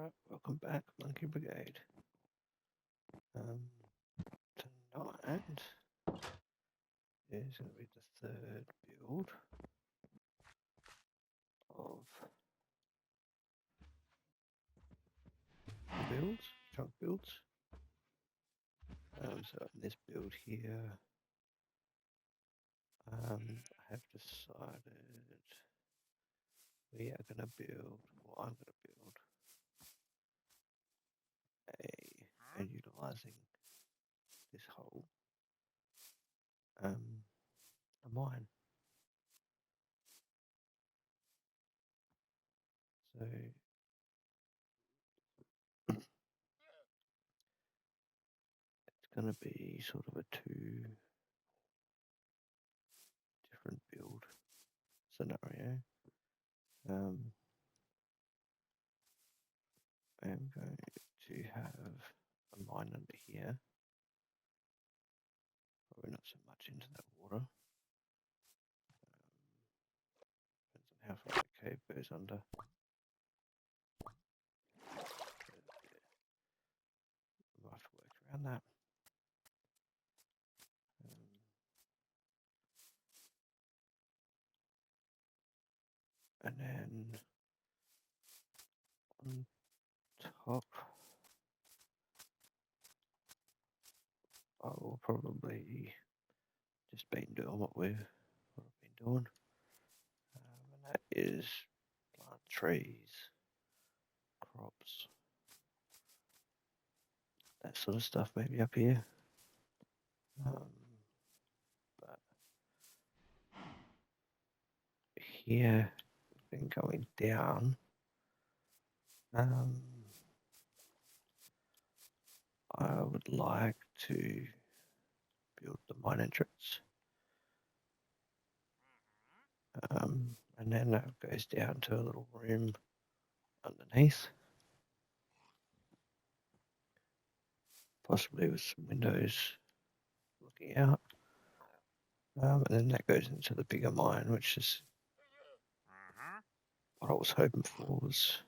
Alright, welcome back, Monkey Brigade. Tonight is going to be the third build of the builds, chunk builds. So in this build here, I have decided we are going to build, or I'm going to build and utilizing this hole, a mine. So it's going to be sort of a two different build scenario. I'm going to have a mine under here. Probably not so much into that water. Depends on how far the cave goes under. We'll have to work around that. And then on top, I will probably just been doing what I've been doing. And that is plant trees, crops, that sort of stuff maybe up here. But here, been going down. I would like to build the mine entrance. And then that goes down to a little room underneath, possibly with some windows looking out. And then that goes into the bigger mine, which is what I was hoping for, was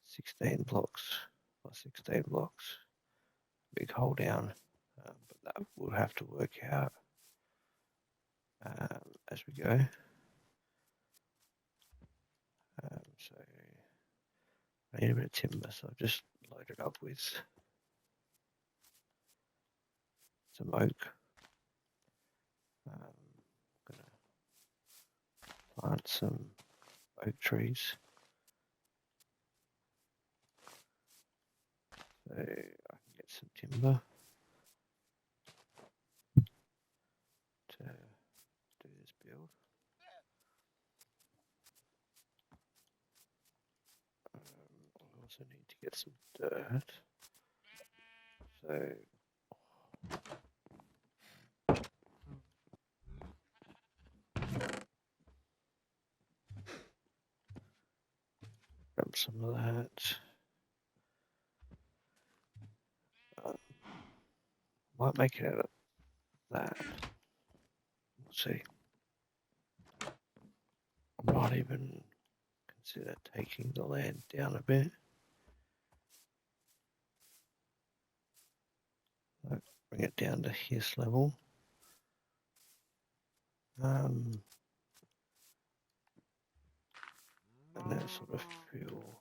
16 blocks by 16 blocks, big hole down. But that will have to work out as we go. So I need a bit of timber, so I've just loaded up with some oak. I'm going to plant some oak trees. So I can get some timber to do this build. I also need to get some dirt. So grab some of that. Might make it out of that. We'll see. I might even consider taking the land down a bit. Bring it down to his level. And then sort of fill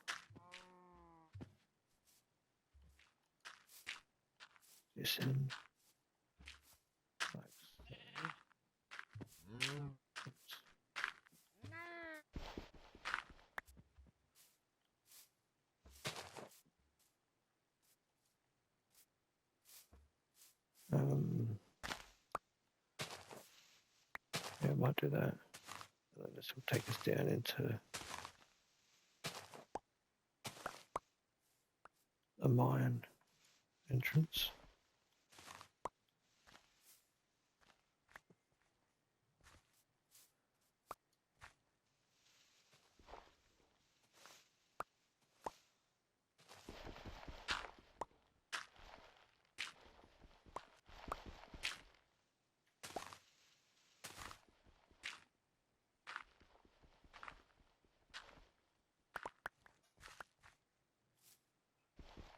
this in. Like yeah, I might do that. And then this will take us down into the mine entrance.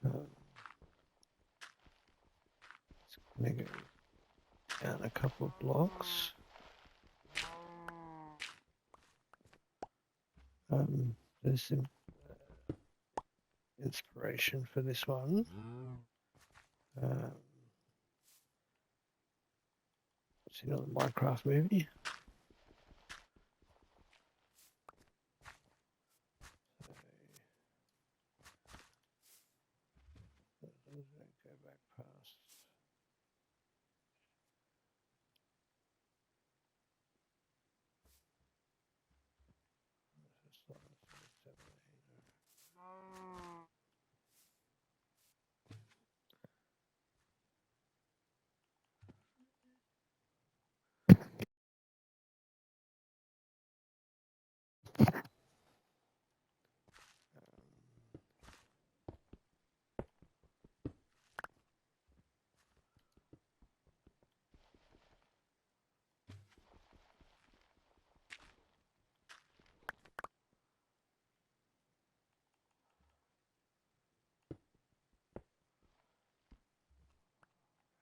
It's going to go down a couple of blocks. There's some inspiration for this one. Seen on the Minecraft movie. Go back past.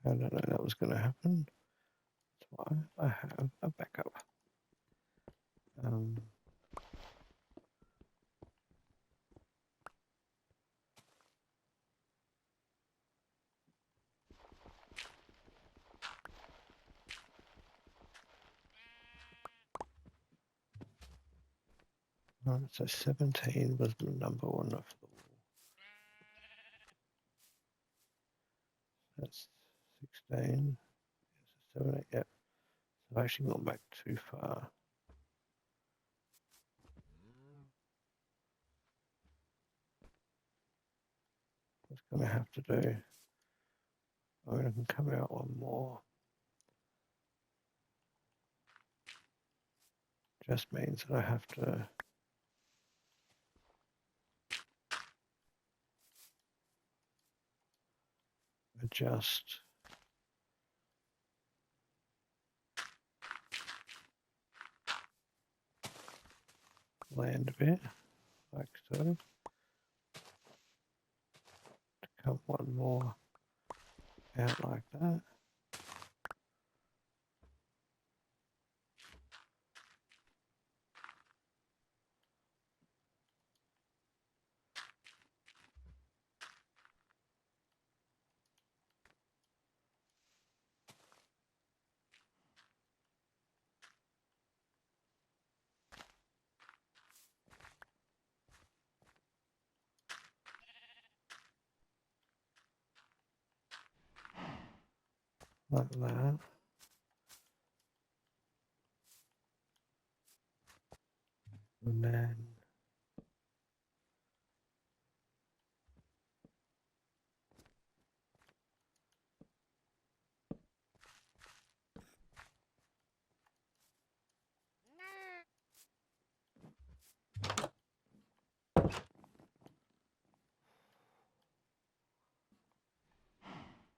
I don't know that was going to happen. That's why I have a backup. Right, so 17 was the number one of the wall. That's 16. 7, 8, yep. So I've actually gone back too far. What's going to have to do? I mean, I can come out one more. Just means that I have to adjust land a bit, like so. Come one more out like that. Like that. And then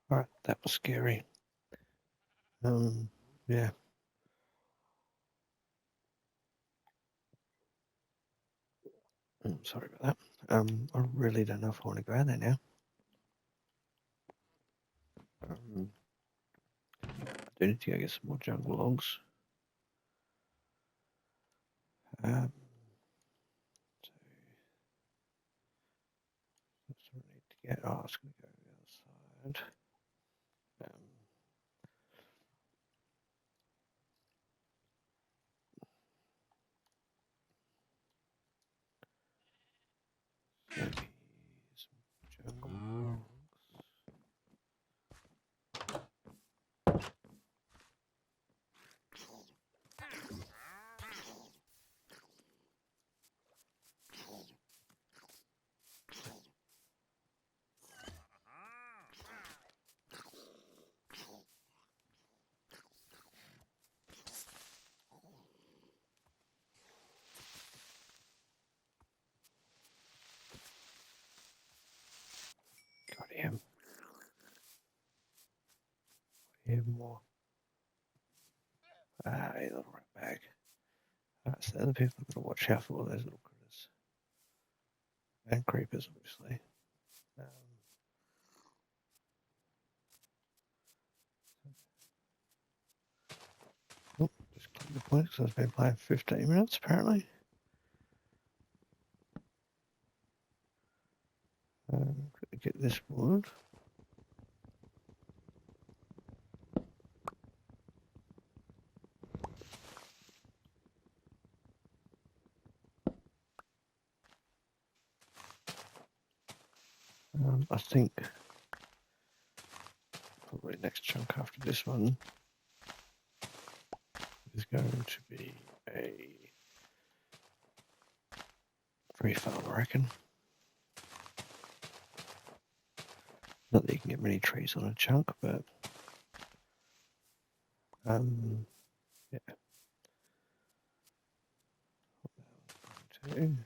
all right, that was scary. Yeah. Sorry about that. I really don't know if I want to go out there now. I do need to go get some more jungle logs. So that's what I need to get. Oh, it's going to go to the other side. So some jungle logs. Got him. Even more. A little rat bag. Alright, so the other people have got to watch out for all those little critters. And creepers, obviously. the point because I've been playing 15 minutes apparently. Get this wood. I think probably next chunk after this one is going to be a tree farm, I reckon. Not that you can get many trees on a chunk, but yeah. Two.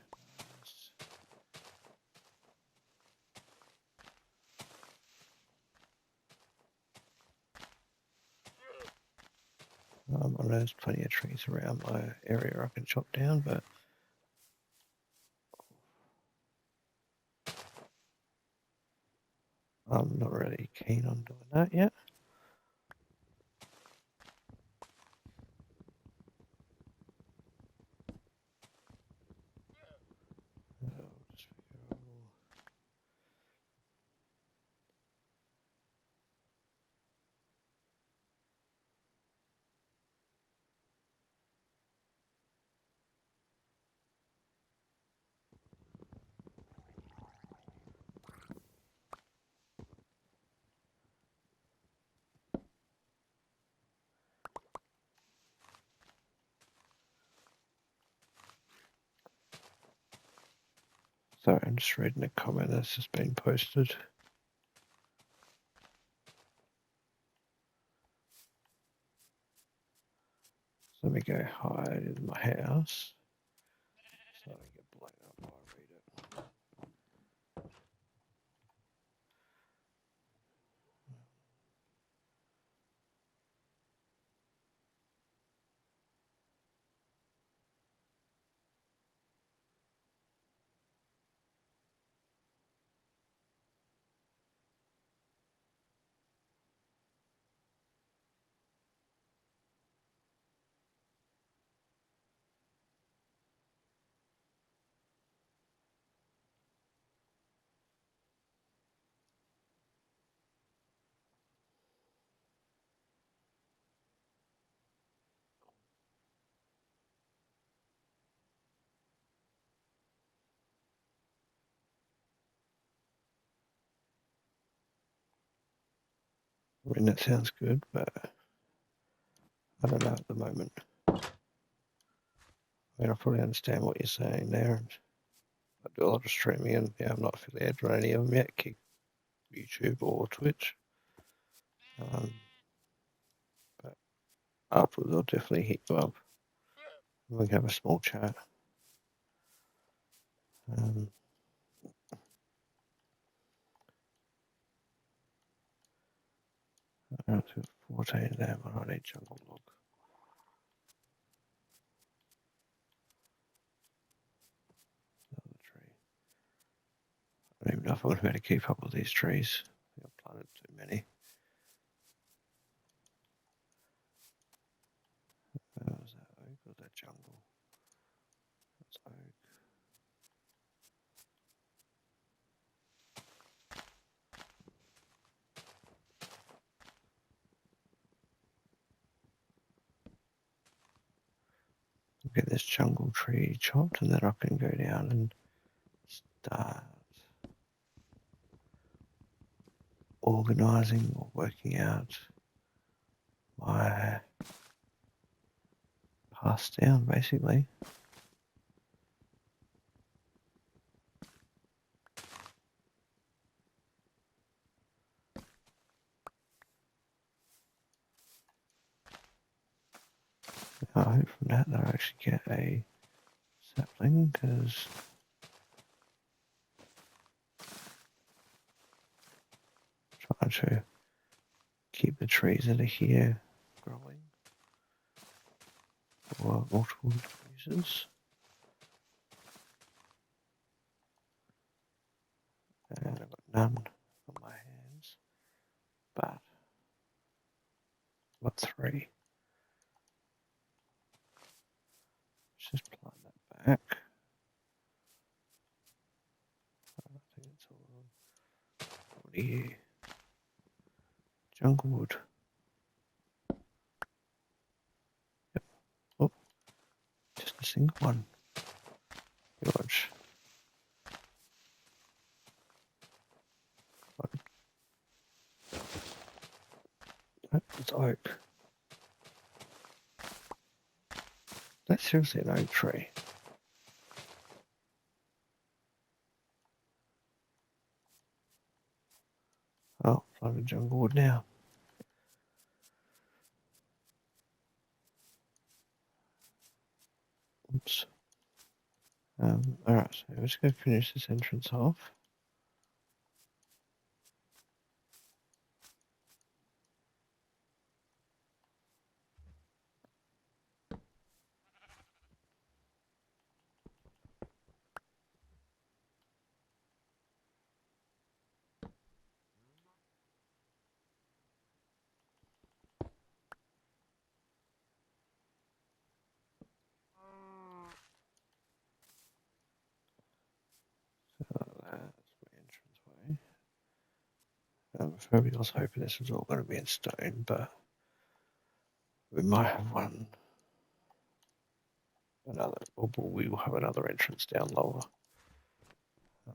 I know there's plenty of trees around my area I can chop down, but I'm not really keen on doing that yet. Sorry, I'm just reading a comment that's just been posted. So let me go hide in my house. So I get blown up while I read it. I mean, that sounds good, but I don't know at the moment. I mean, I probably understand what you're saying there. I do a lot of streaming and yeah, I'm not affiliated on any of them yet, Kick, YouTube or Twitch. But afterwards I'll definitely hit you up. We can have a small chat. I have 14 there, but I need jungle log. Another tree. I don't even know if I'm going to be able to keep up with these trees. I think I've planted too many. Was that oak or was that jungle? That's oak. I'll get this jungle tree chopped and then I can go down and start organising or working out my pass down basically. I hope from that I'll actually get a sapling because I'm trying to keep the trees that are here growing for multiple uses. And I've got none on my hands, but I've got 3. What are you? Jungle wood. Yep. Oh, just a single one. George. That is oak. That's seriously an oak tree. Oh, I'm in jungle wood now. Oops. Alright, so let's go finish this entrance off. So that's my entranceway. Maybe I was hoping this was all going to be in stone, but we might have we will have another entrance down lower. So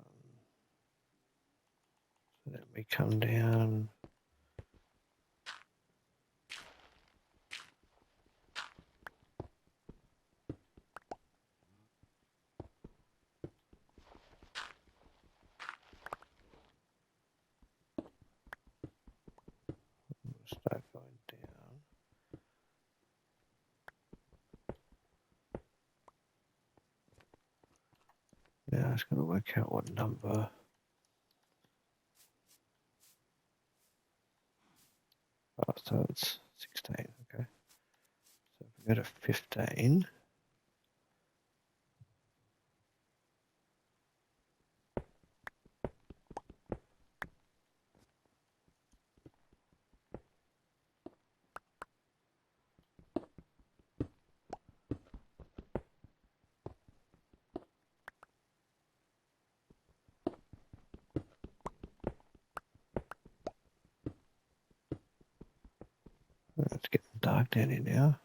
then we come down. We'll start going down. Now it's going to work out what number. Oh, so it's 16, okay. So if we go to 15, it's getting dark down here now.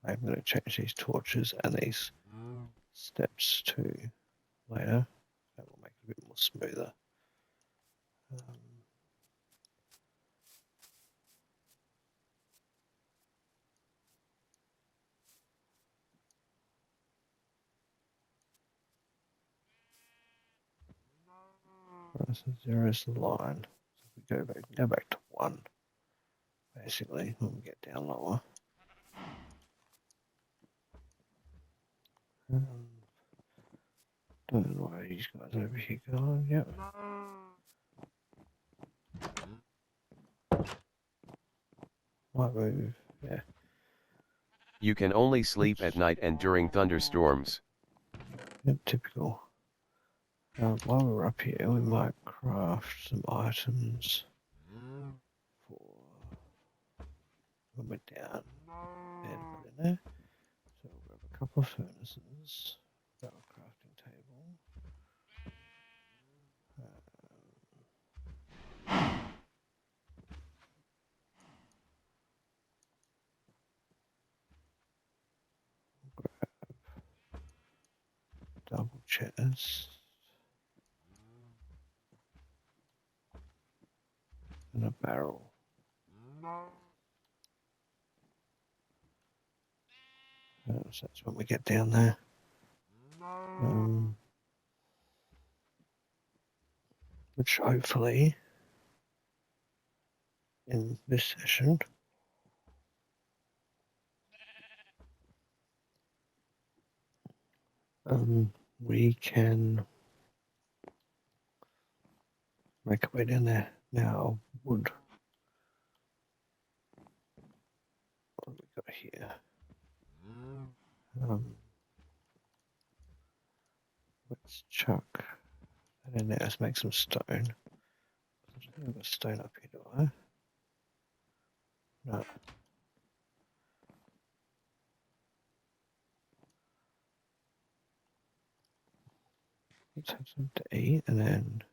I'm going to change these torches and these steps to later. That will make it a bit more smoother. Right, so 0 is the line. So if we go back to 1, basically, when we get down lower. Don't know why these guys over here going. Yep. Might move. Yeah. You can only sleep at night and during thunderstorms. Yep, typical. While we're up here, we might craft some items for when we're down and put in there. So we'll grab a couple of furnaces, grab a crafting table. Double chest. And a barrel. So that's when we get down there. Which hopefully in this session we can make our way down there. Now, wood. What have we got here? Let's chuck that in there. Let's make some stone. I don't think I've got stone up here, do I? No. let's have some to eat and then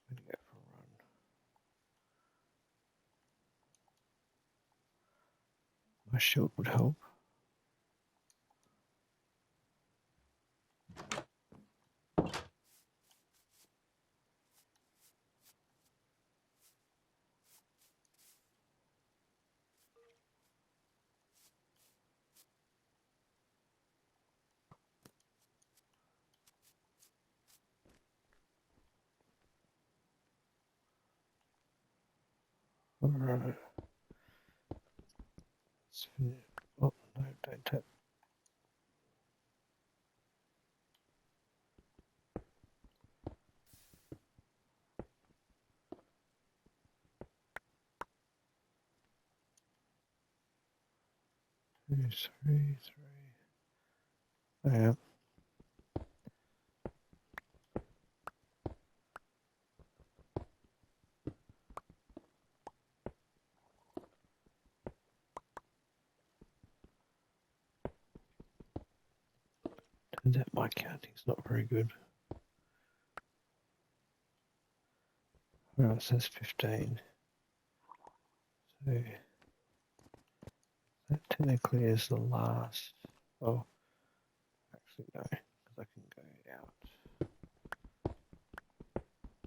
we're gonna go for a run. My shield would help. Alright. Let's finish. Oh, no, don't tap. Two, three. Yeah. Turns out my counting's not very good. Alright, it says 15. So that technically is the last. Oh, actually no, because I can go out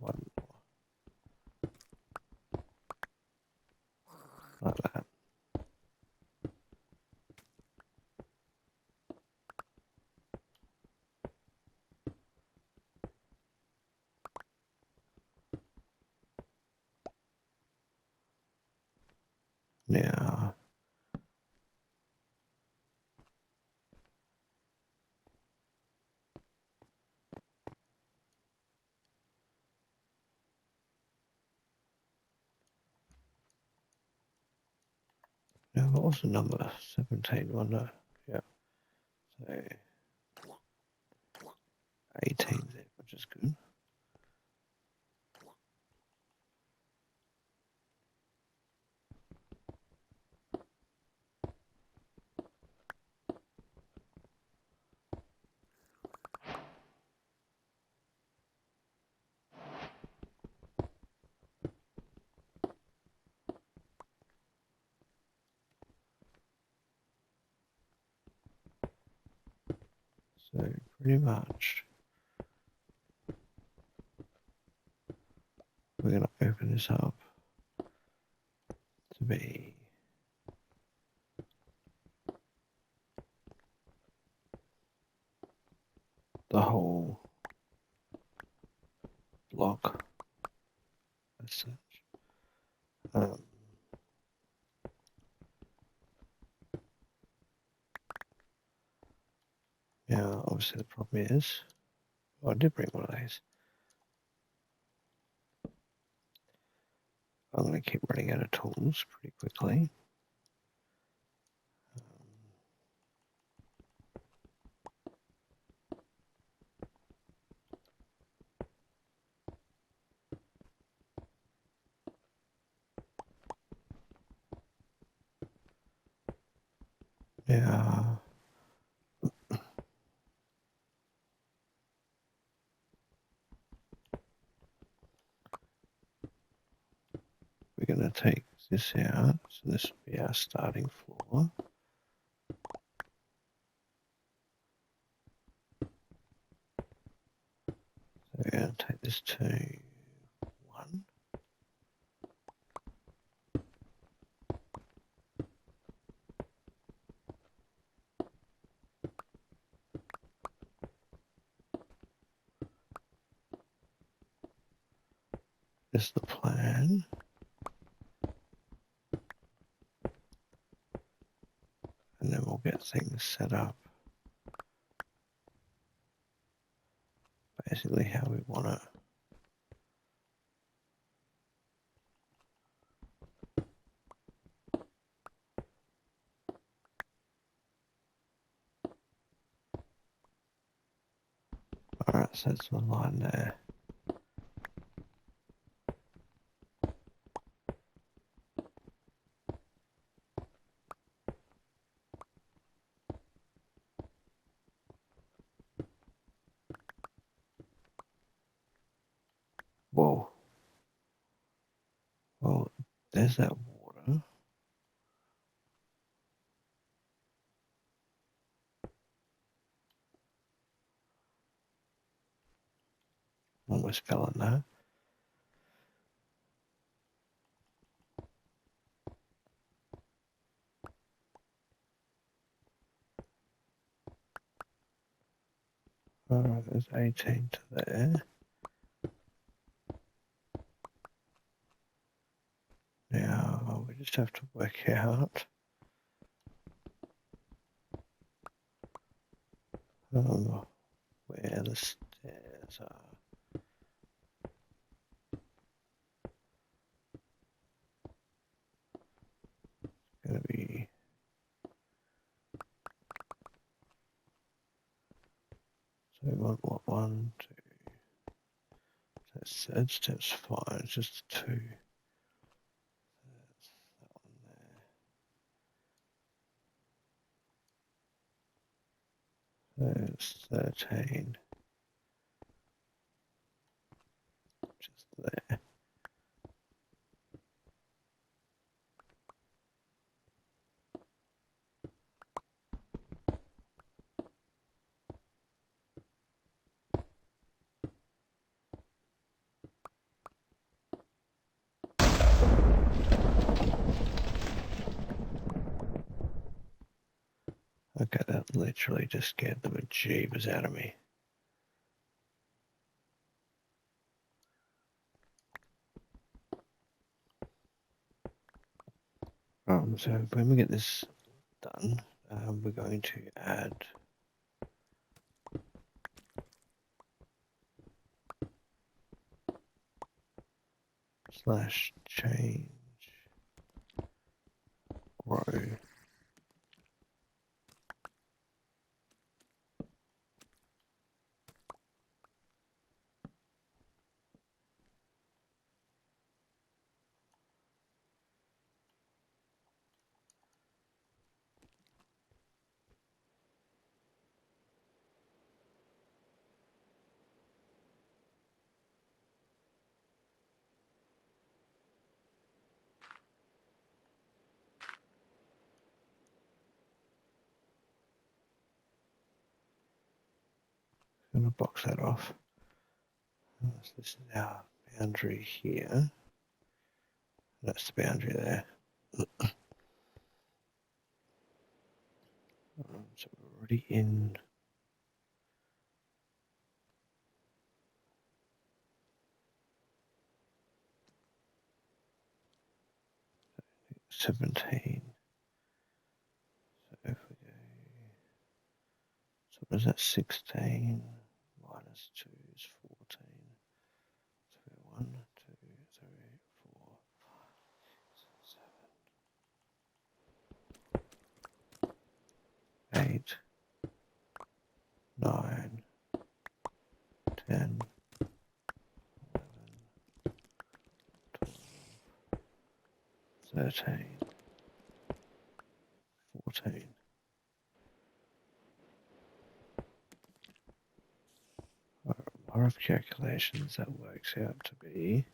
one more. Like that. Now what was the number? 17, wasn't it? Yeah. So 18 there, which is good. So pretty much we're going to open this up to be the whole block as such. Now, obviously the problem is, well, I did bring one of these. I'm going to keep running out of tools pretty quickly. Yeah. We're going to take this out, so this will be our starting floor. So we're going to take this to 1. This is the plan. And then we'll get things set up basically how we want it. Alright, so that's the line there. there's that water. Almost fell in that. Alright, there's 18 to there. Now we just have to work out where the stairs are. It's gonna be so we want what 1, 2. That's third step's fine, it's just 2. That's that one there. There's 13. Just there. Okay, that literally just scared the bejeebers out of me. So when we get this done, we're going to add /change row. I'm going to box that off. So this is our boundary here. That's the boundary there. So we're already in 17. So if we go, so what is that? 16 minus 2 is 14. So we're 1, 2, 3, 4, 5, 6, 7, 8, 9, 10, 11, 12, 13, 14. A lot of calculations, that works out to be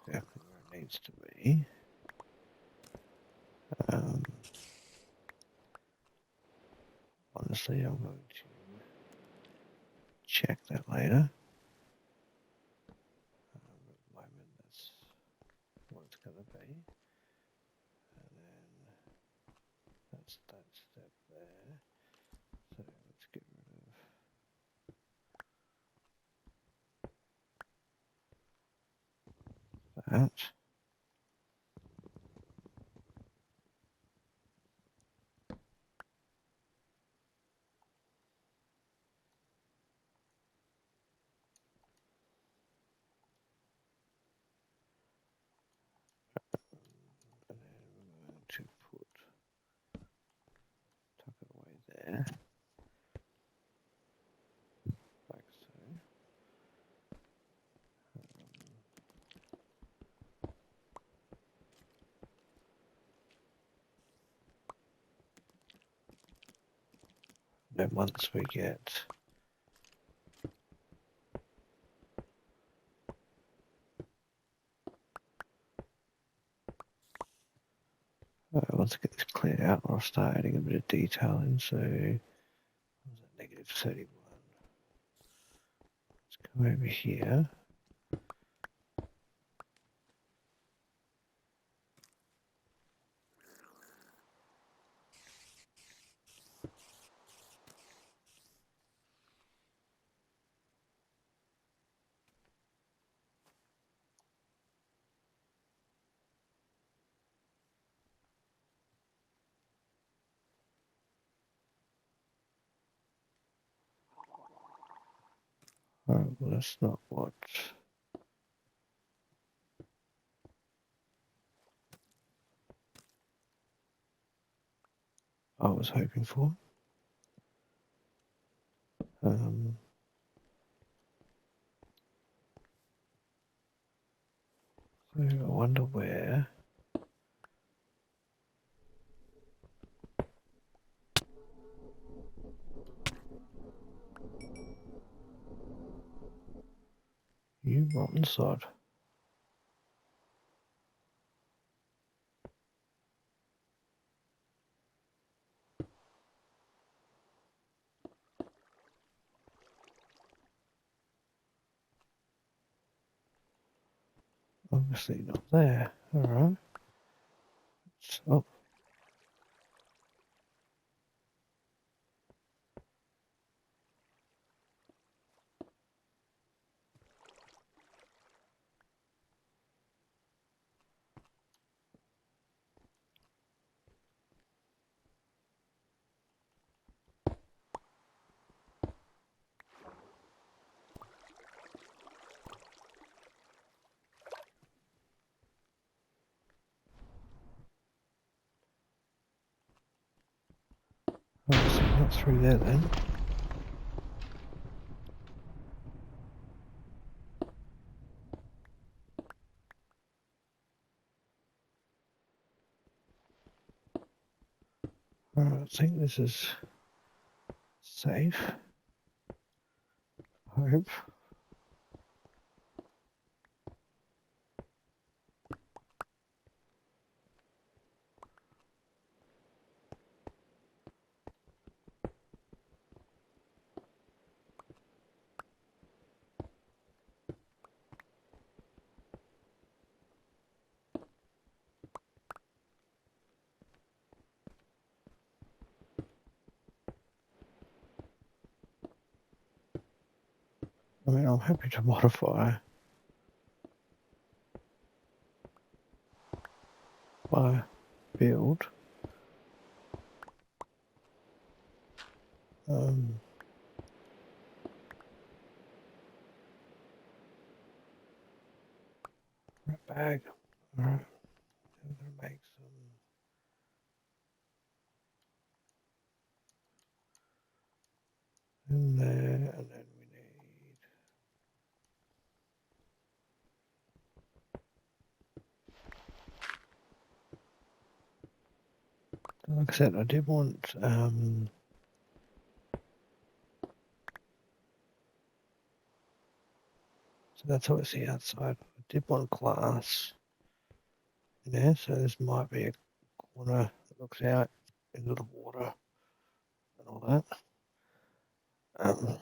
exactly where it needs to be. Honestly, I'm going to check that later. At the moment, that's what it's going to be. And then that's that step there. So let's get rid of that. And then we're going to tuck it away there. Like so. Then once we get Once I get this cleared out, I'll start adding a bit of detail in. So, negative 31. Let's come over here. Alright, well, that's not what I was hoping for. So I wonder where. You rotten sod. Obviously not there. Alright. So, obviously not through there then. Alright, I think this is safe. Hope. I mean, I'm happy to modify my build. Bag. Alright. I'm gonna make some in there, and then we need. Like I said, I did want so that's how it's the outside. I did want glass in there, so this might be a corner that looks out into the water and all that. Sorry,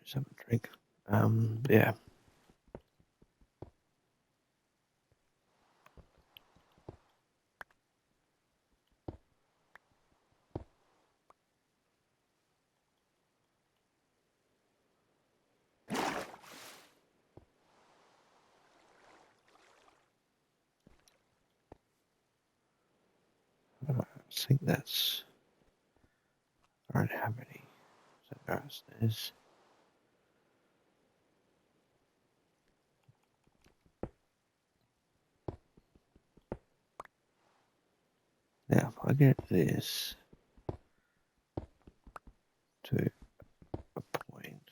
just have a drink. Yeah. I think that's. I don't have any. So there's. Now, if I get this to a point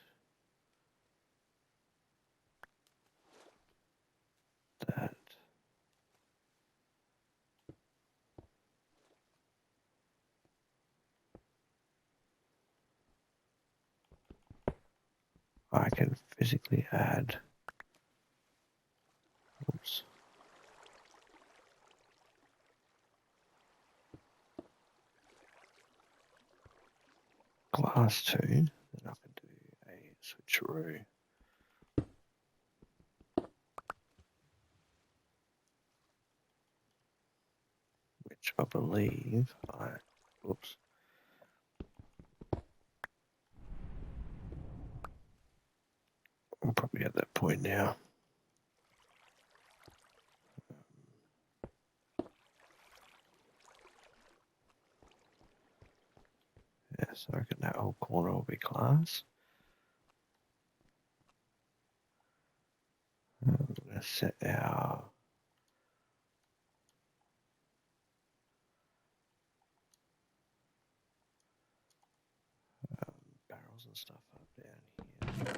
that I can physically add. Oops. Class 2, then I can do a switcheroo. Which I believe oops. I'm probably at that point now. Yeah, so I reckon that whole corner will be class. We're going to set our barrels and stuff up down here.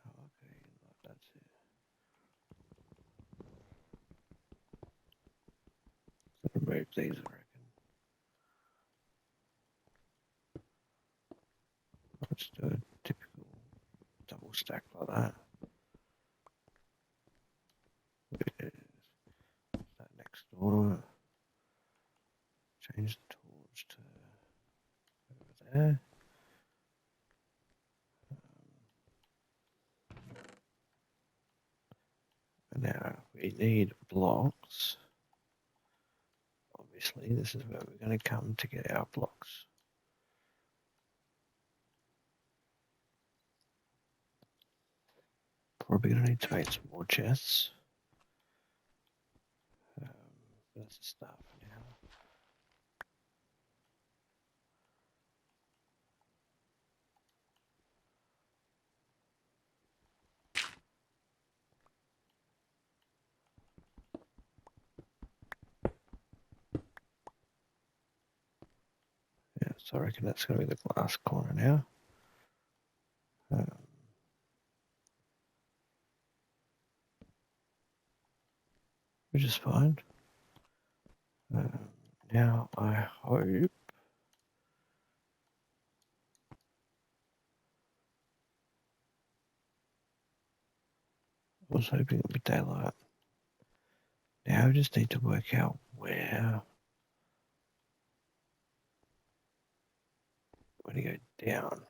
Oh, okay, that's it. So remove these, I reckon. Let's do a typical double stack like that. There's that next door to it. Change the torch to over there. And now we need blocks. Obviously, this is where we're going to come to get our blocks. Probably going to need to make some more chests. That's the start for now. Yeah, so I reckon that's going to be the glass corner now. Which is fine. Now I hope I was hoping it would be daylight. Now I just need to work out where to go down.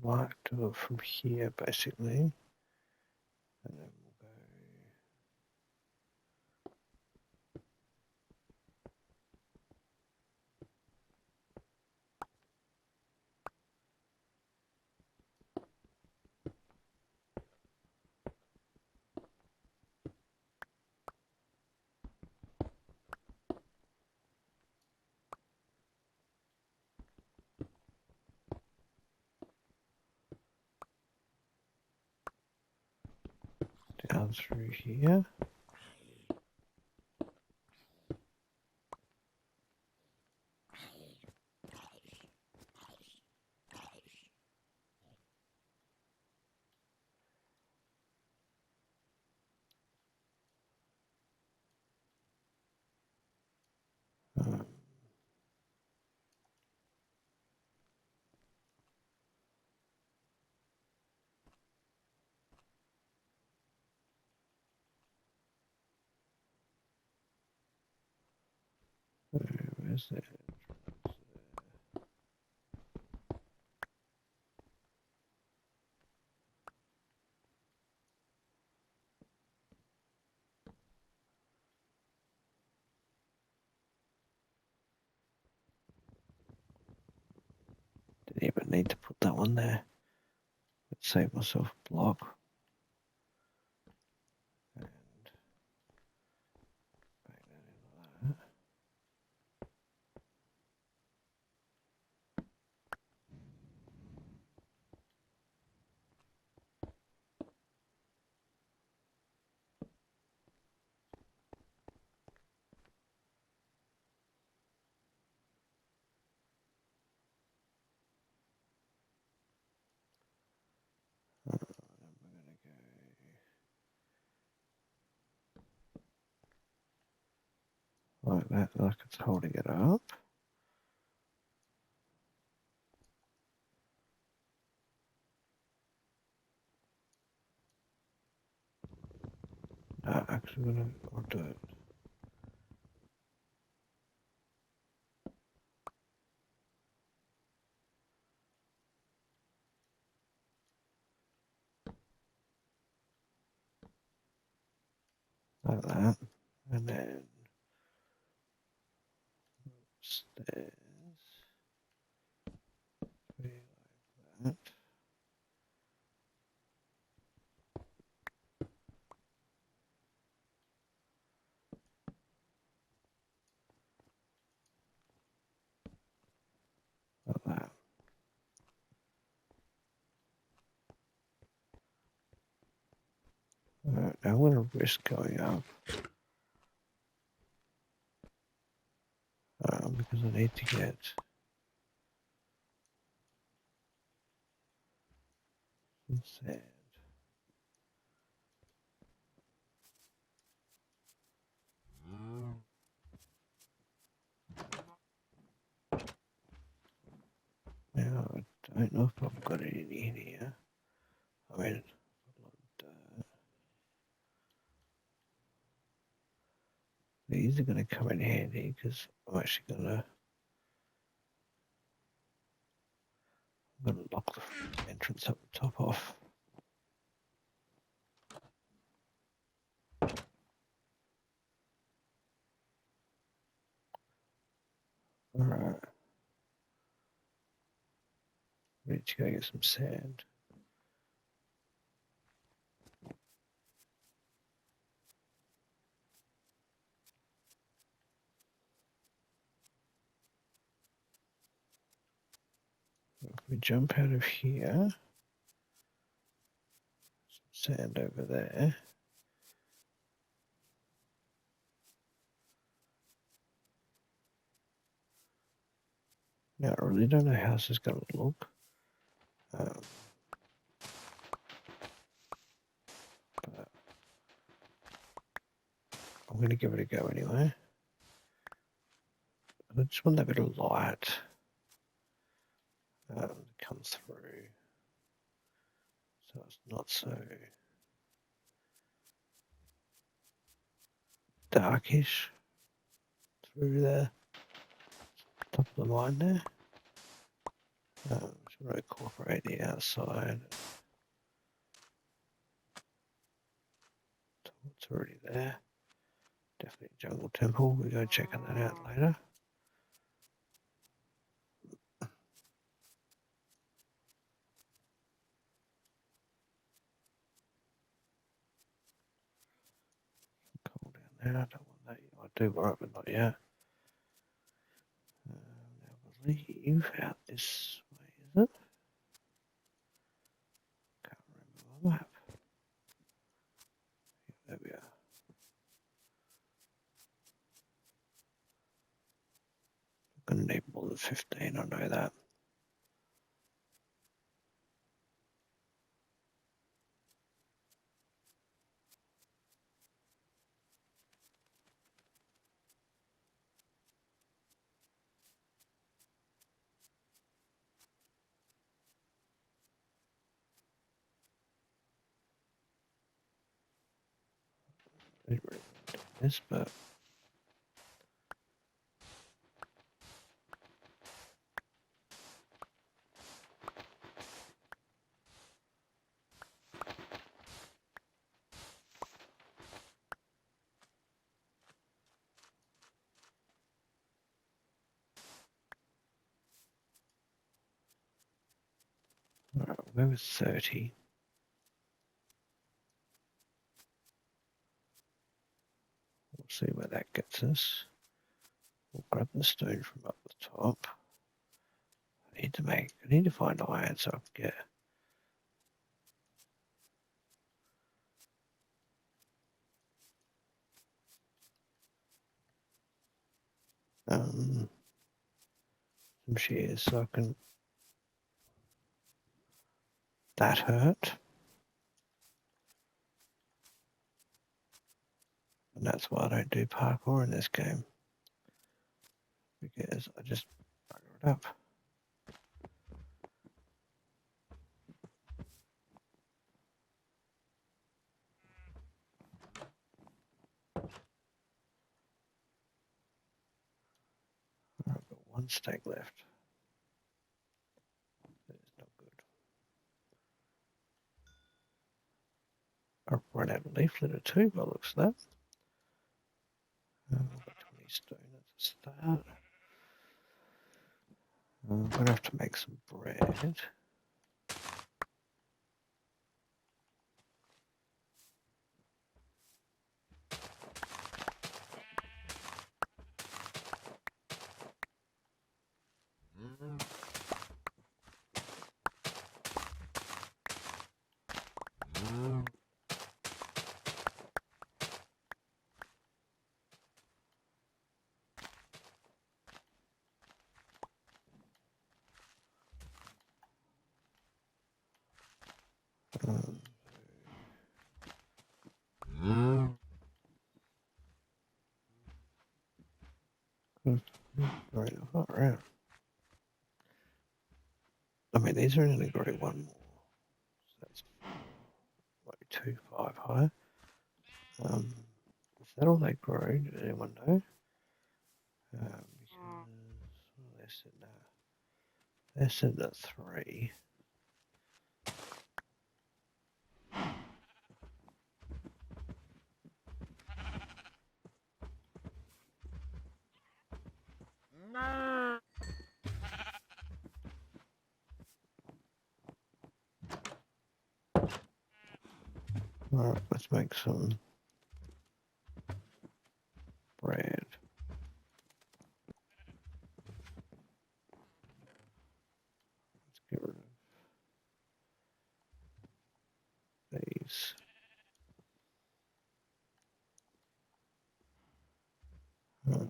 Might do it from here basically. And then we'll go down through here. Where's that? Didn't even need to put that one there. Let's save myself a block. And bang that in like that. that like it's holding it up. No, actually, I'll do it. Like that. And then stairs. Three like that. Like that. Alright, now I'm going to risk going up. Because I need to get some sand. Now, I don't know if I've got any in here. I mean, these are going to come in handy because I'm actually going to lock the entrance up the top off. Alright. Need to go get some sand. If we jump out of here, some sand over there. Now, I really don't know how this is going to look. But I'm going to give it a go anyway. I just want that bit of light to come through. So it's not so darkish through the top of the mine there. Just want to incorporate the outside. It's already there. Definitely jungle temple. We'll go checking that out later. Coal down there. I don't want that. I do want it, but not yet. Now I believe out this way, is it? Can't remember the map. There we are. I'm going to need more than 15, I know that. I didn't really do this, but alright, we'll go with 30. We'll see where that gets us. We'll grab the stone from up the top. I need to find iron so I can get some shears so I can. That hurt. And that's why I don't do parkour in this game. Who cares? I just bugger it up. I've got one stack left. That is not good. I've run out of leaf litter too, by the looks of that. I've got 20 stone at the start. I'm going to have to make some bread. Right, far around. I mean, these are only growing one more. So that's like 2, 5 high. Is that all they grow? Does anyone know? Because they're sitting at 3. Alright, let's make some bread. Let's get rid of these. Yeah,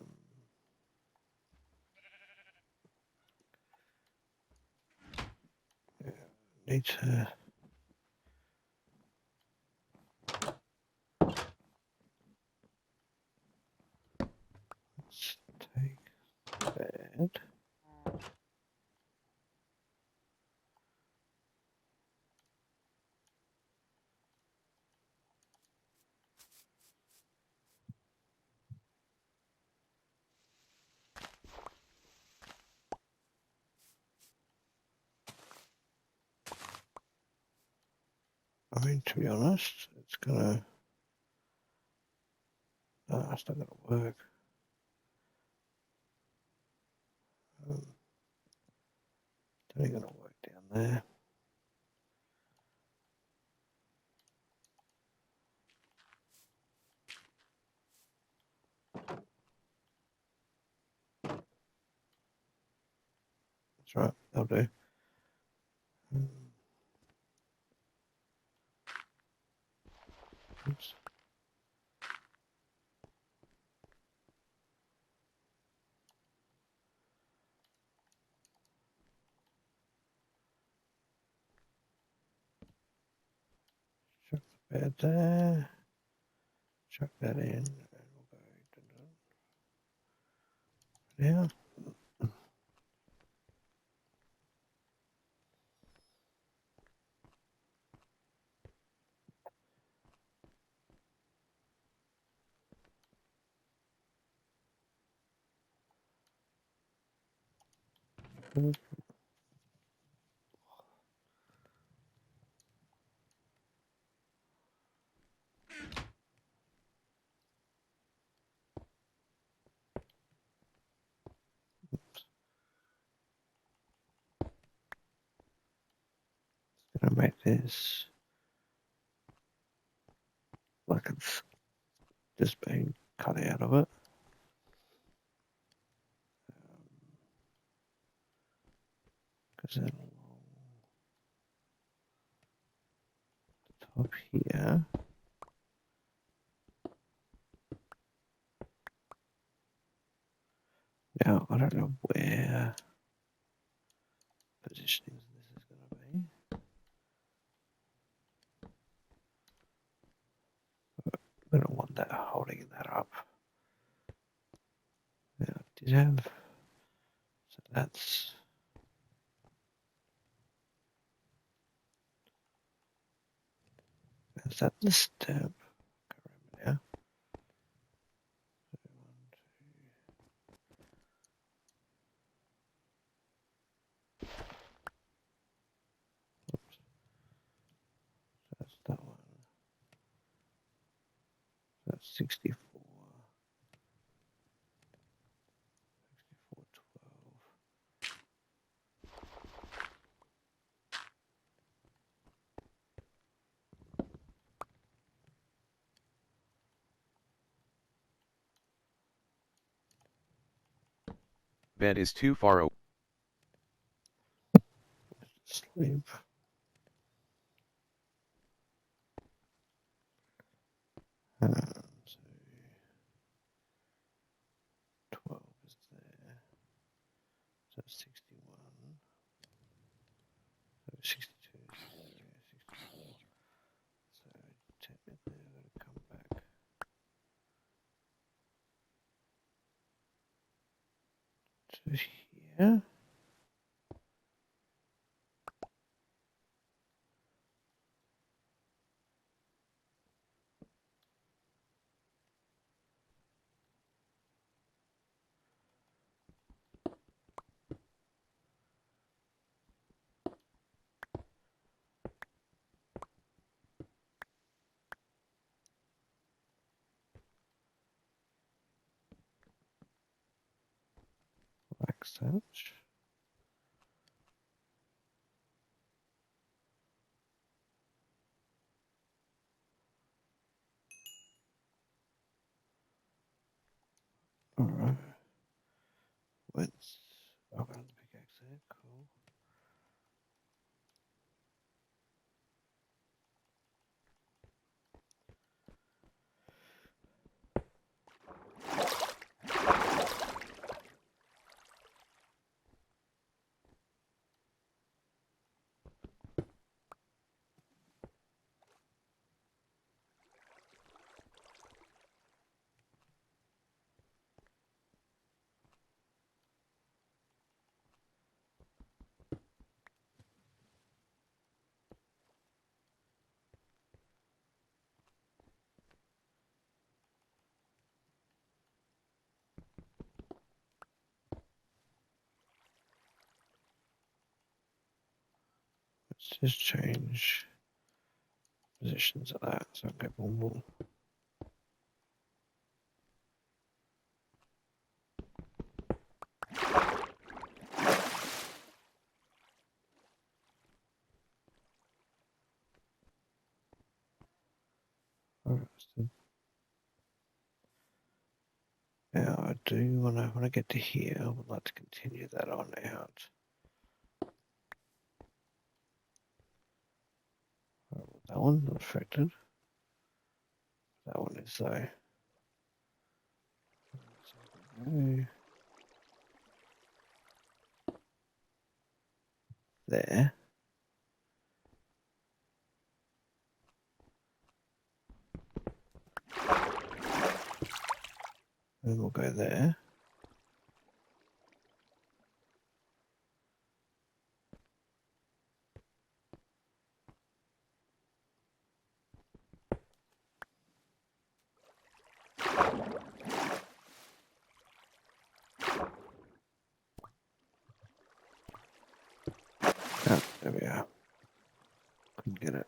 need to. Let's take that. I mean, to be honest, it's gonna. It's not gonna work. It's only gonna work down there. That's right, that'll do. Oops. Chuck the bed there. Chuck that in, and we'll go now. Gonna make this like it's just been cut out of it. Because then along the top here. Now, I don't know where positioning this is going to be. I don't want that holding that up. Now, did you have That's is that the step? Can't remember now. That's that one. That's 64. 12. Bed is too far away. Sleep. So 12 is there. So 61. So 62 is there. 64. So technically I've got to come back to here. Like such. Alright. Let's. I've got the pickaxe there. Cool. Let's just change positions of that. So okay, boom, boom. Alright, so now I do when I get to here, I would like to continue that on out. That one not affected. That one is though. So there. Then we'll go there. Oh, there we are. Couldn't get it.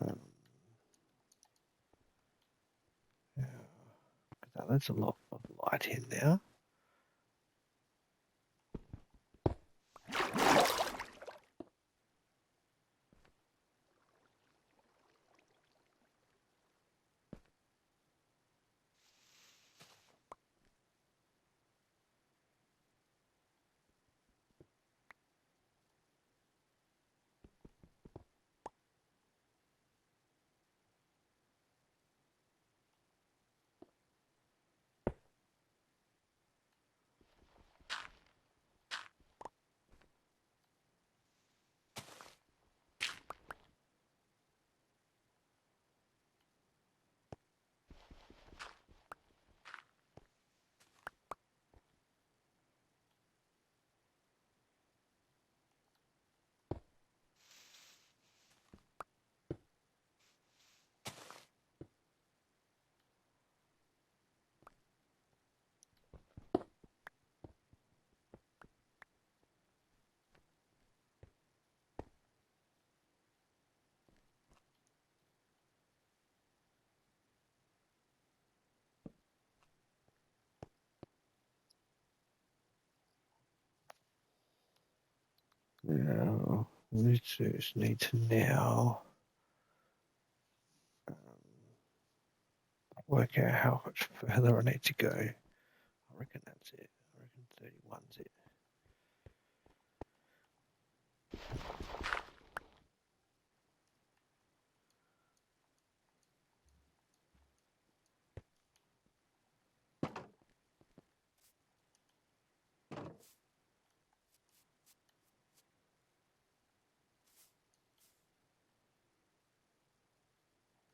Um, yeah. That's a lot of light in there. Now, we just need to now work out how much further I need to go. I reckon that's it. I reckon 31's it.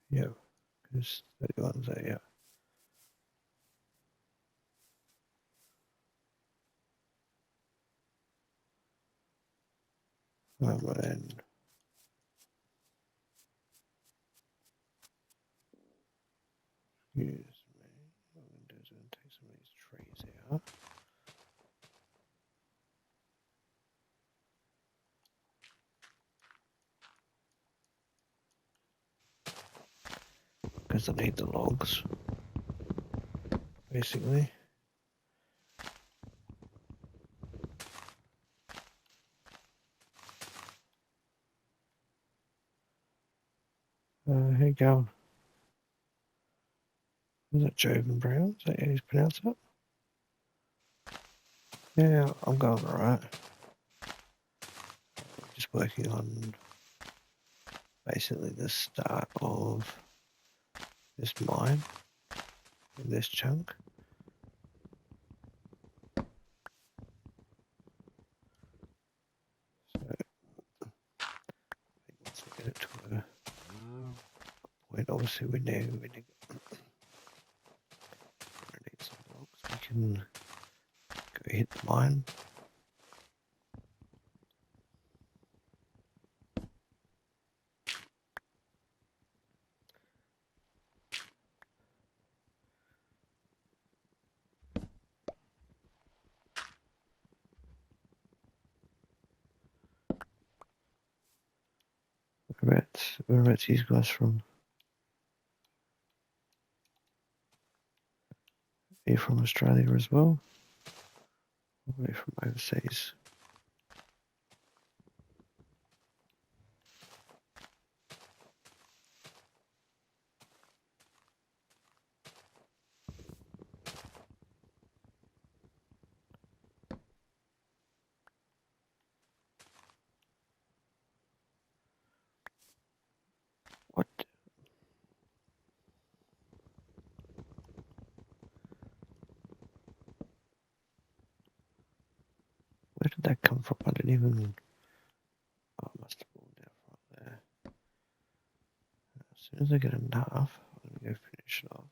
Yeah, because 31's there, yeah. And excuse me, what I'm going to do is I'm going to take some of these trees out. Because I need the logs, basically. How you going? Is that Joven Brown? Is that how you pronounce it? Yeah, I'm going alright. Just working on basically the start of this mine in this chunk. So once we get it to a point, obviously we need some logs. We can go hit the mine. Whereabouts these guys from? Are you from Australia as well? Or are you from overseas? What? Where did that come from? I didn't even... Oh, I must have pulled out from there. As soon as I get enough, I'm going to go finish it off.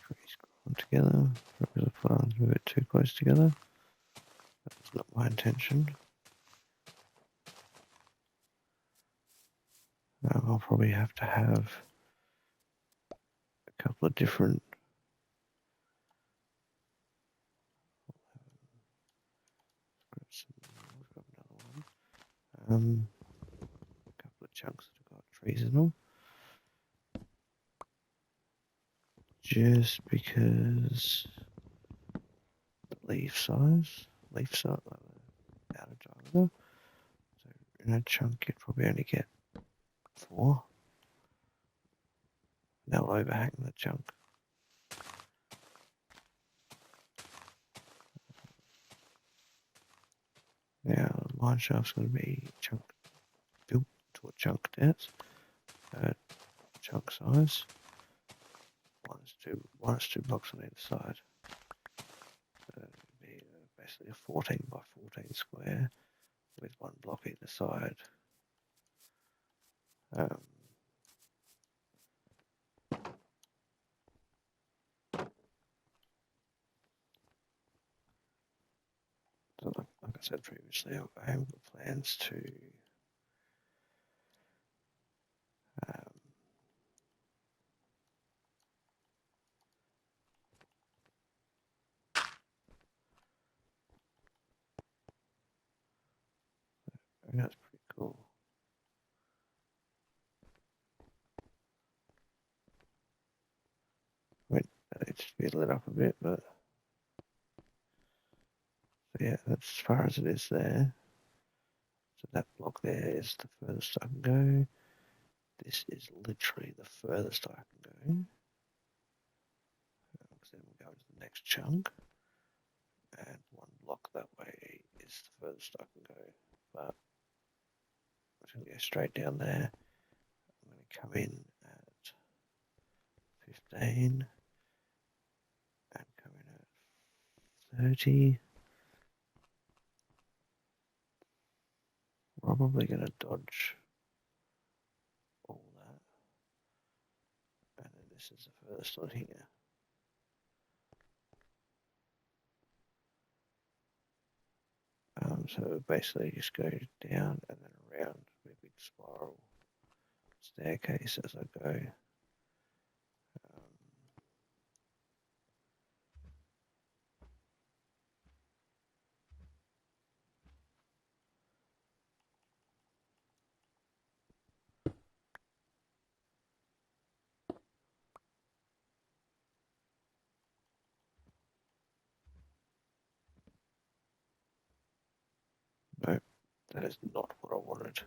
Trees growing together. Regular plants a bit too close together. That's not my intention. I'll probably have to have a couple of different... We've got another one. A couple of chunks that have got trees in them. Just because the leaf size, like the outer diameter. So in a chunk, you'd probably only get 4. They'll overhang the chunk. Now, the mine shaft's going to be built to a chunk depth, chunk size. One is two blocks on either side. So it'd be basically a 14 by 14 square with one block either side. So like I said previously, I have plans to that's pretty cool. to be lit up a bit, but yeah, that's as far as it is there. So that block there is the furthest I can go. This is literally the furthest I can go. Then we go to the next chunk, and one block that way is the furthest I can go. But I'm going to go straight down there. I'm going to come in at 15 and come in at 30. Probably going to dodge all that. And then this is the furthest on here. So basically just go down and then around a big spiral staircase as I go. No, that is not what I wanted.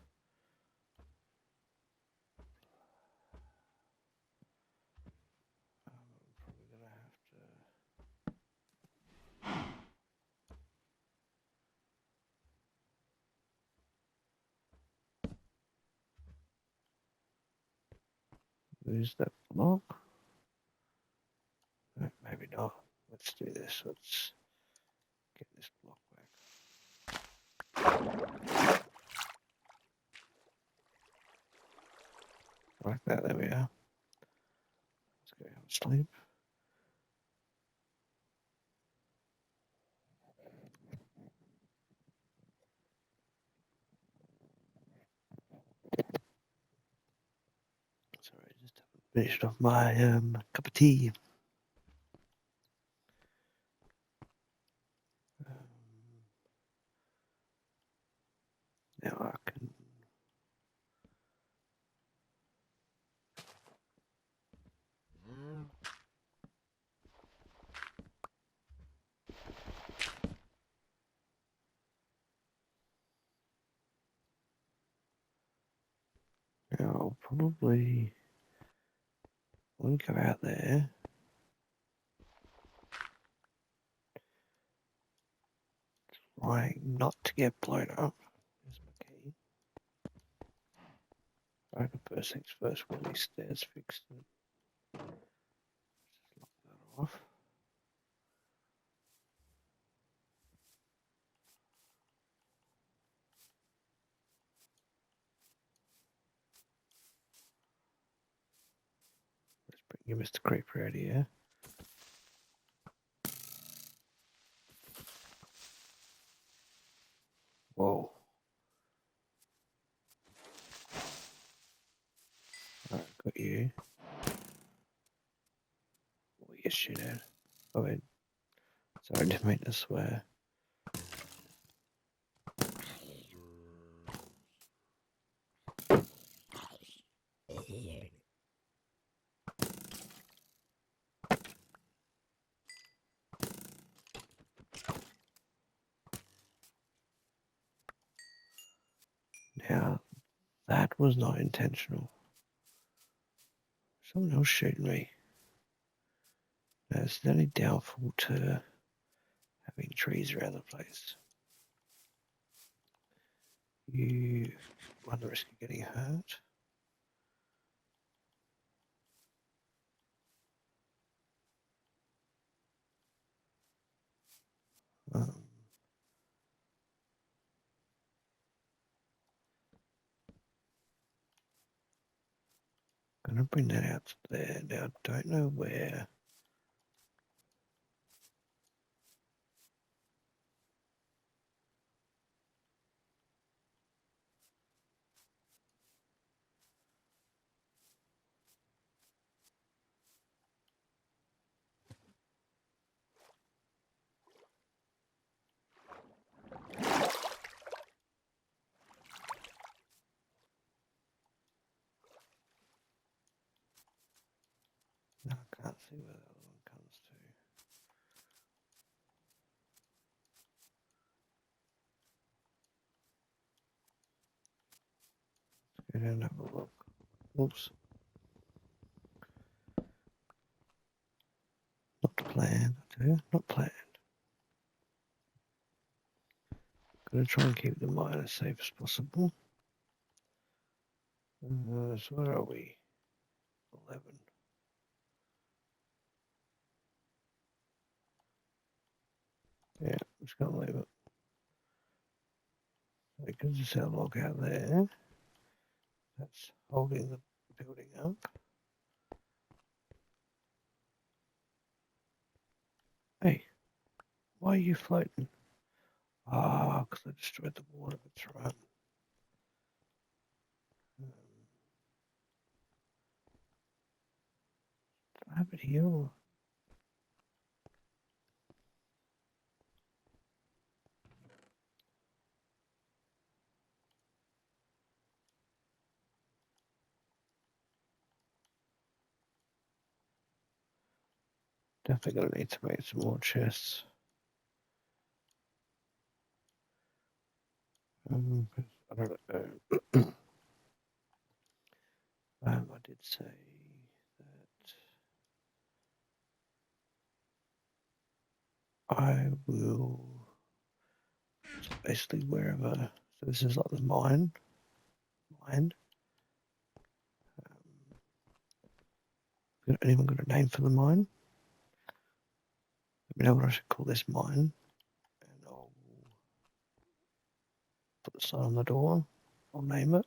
Probably going to have to lose that block. No, maybe not. Let's do this. Let's get this block back. Like that, there we are. Let's go have a sleep. Sorry, I just haven't finished off my cup of tea. Now I can I'll probably go out there. Trying not to get blown up. There's my key. I can first things first with these stairs fixed. Just lock that off. Let's bring you Mr. Creeper out here. Whoa. Alright, got you. Oh, you shit out. Oh, wait. Sorry, I didn't mean to swear. Now, that was not intentional. Someone else shooting me. That's the only downfall to having trees around the place. You run the risk of getting hurt. Gonna bring that out to there. Now, I don't know where. No, I can't see where that other one comes to. Go down and have a look. Whoops. Not planned, I tell you. Not planned. Gonna try and keep the mine as safe as possible. So where are we? 11. Yeah, I'm just gonna leave it. We can just have a log out there. That's holding the building up. Hey, why are you floating? Ah, because I destroyed the water. That's right. Do I have it here? Or? Definitely gonna need to make some more chests. I don't know. I did say that I will basically wherever. So this is like the mine. Anyone got a name for the mine? Let me know what I should call this mine, and I'll put the sign on the door. I'll name it.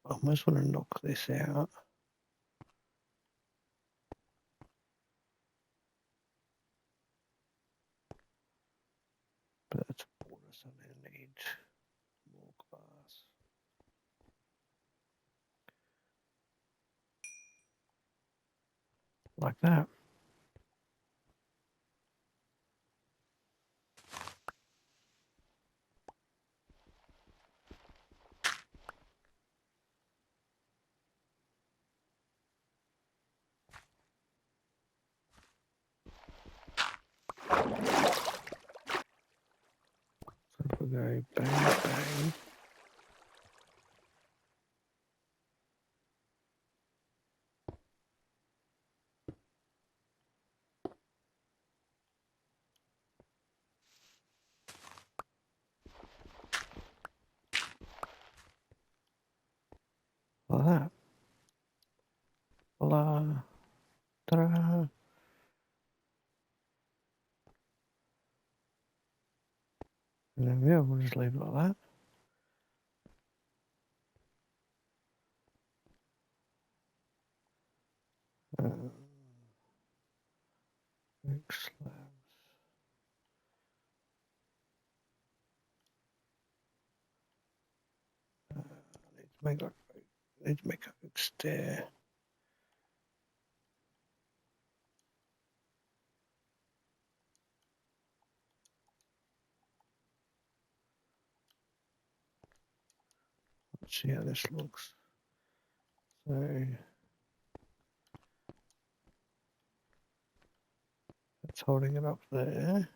I almost want to knock this out. But that's water, so I need more glass. Like that. So if we go bang, bang. Like that. Voila. Ta-da. And then yeah, we'll just leave it like that. Next slabs. Need to make a big stair. Let's see how this looks. So that's holding it up there.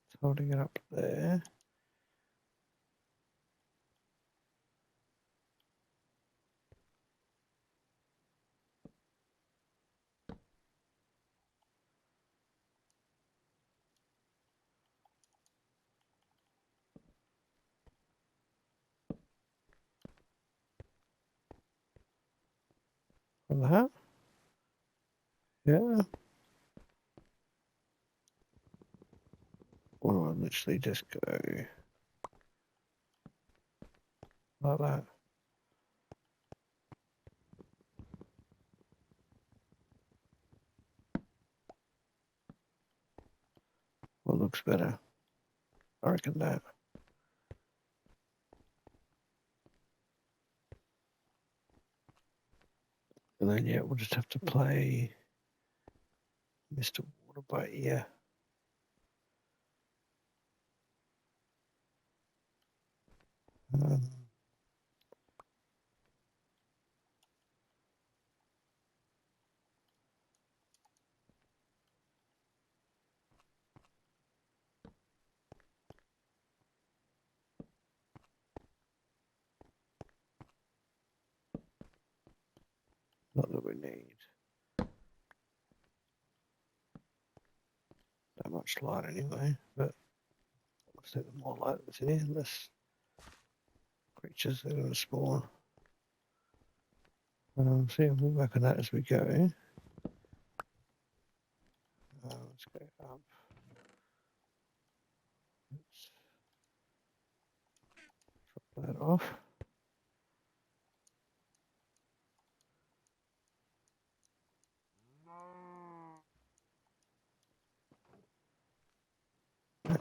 It's holding it up there. Like that. Yeah. Or I'll literally just go like that. What looks better? I reckon that. And then yeah, we'll just have to play Mr. Water by ear. we need that much light anyway, but I think the more light that's in here, less creatures are going to spawn. So yeah, we'll work on that as we go. Let's go up. Let's drop that off.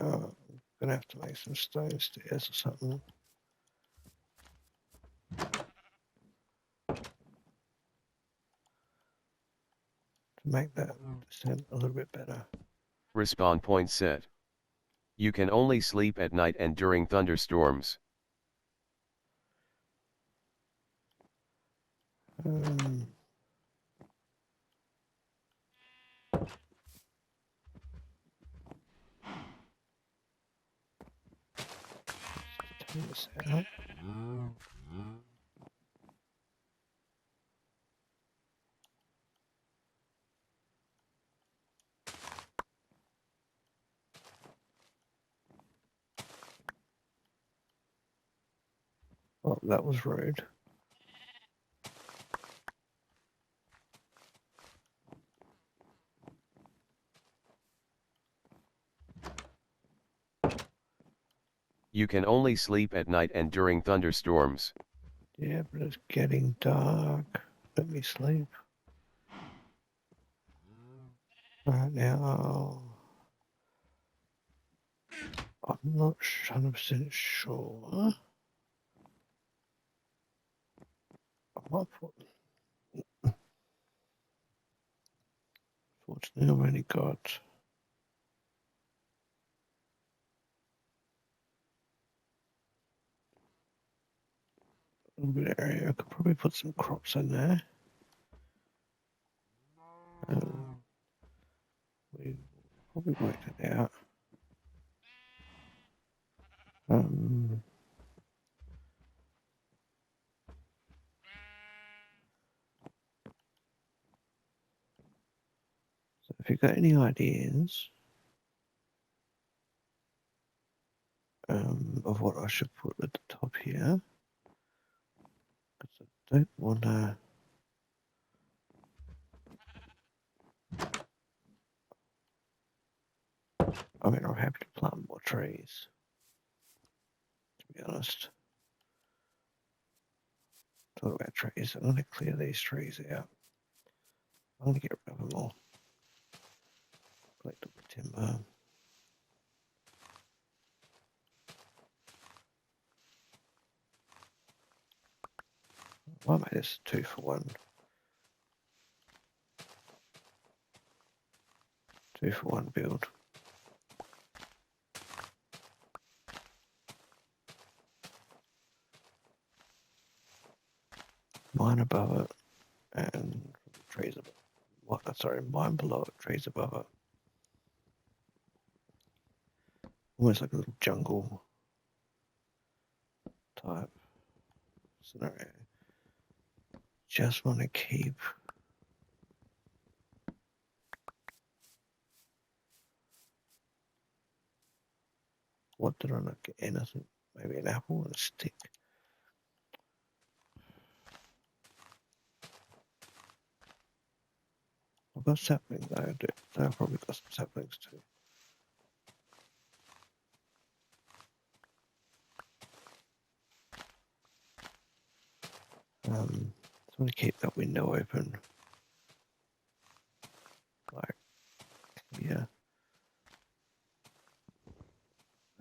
I'm gonna have to make some stone stairs or something. To make that descent a little bit better. Respawn point set. You can only sleep at night and during thunderstorms. Turn this out. Oh, that was rude. You can only sleep at night and during thunderstorms. Yeah, but it's getting dark. Let me sleep. Right now, I'm not 100% sure. I might put. Fortunately, I've only got a little bit of area. I could probably put some crops in there. We probably worked it out. So if you've got any ideas of what I should put at the top here, because I don't want to. I mean, I'm happy to plant more trees, to be honest. Talk about trees. I'm going to clear these trees out. I'm going to get rid of them all. Collect all the timber. I might make this 2 for 1. 2 for 1 build. Mine above it and trees above it. Sorry, mine below it, trees above it. Almost like a little jungle type scenario. Just want to keep what did I not get? Anything? Maybe an apple and a stick. I've got saplings though. I've probably got some saplings too. Just want to keep that window open. Like, yeah.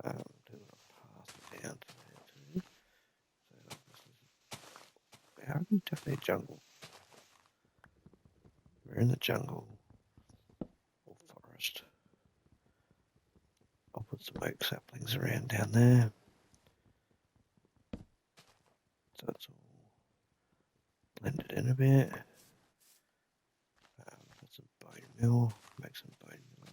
Do a path down to there too. So this is, how can definitely jungle? We're in the jungle or forest. I'll put some oak saplings around down there. So it's all blended in a bit. Put some bone meal, make some bone meal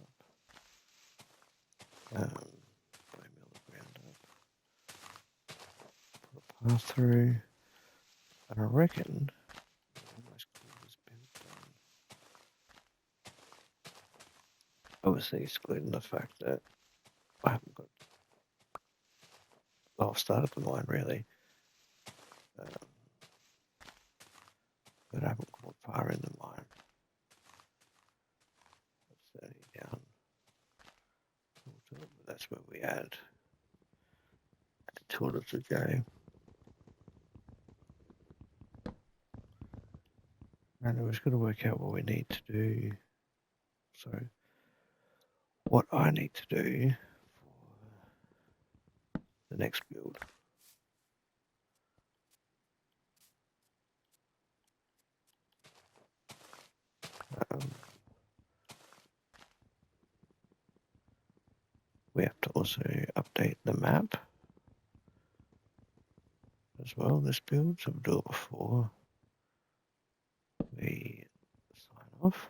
up. Bone meal the ground up. Put a path through. And I reckon, almost call this obviously excluding the fact that I haven't got. Well, I've started the mine really, but I haven't gone far in the mine. That's 30 down. That's where we add 200 to go. And we're just going to work out what we need to do. So, what I need to do for the next build. We have to also update the map as well, this build, so we'll do it before we sign off.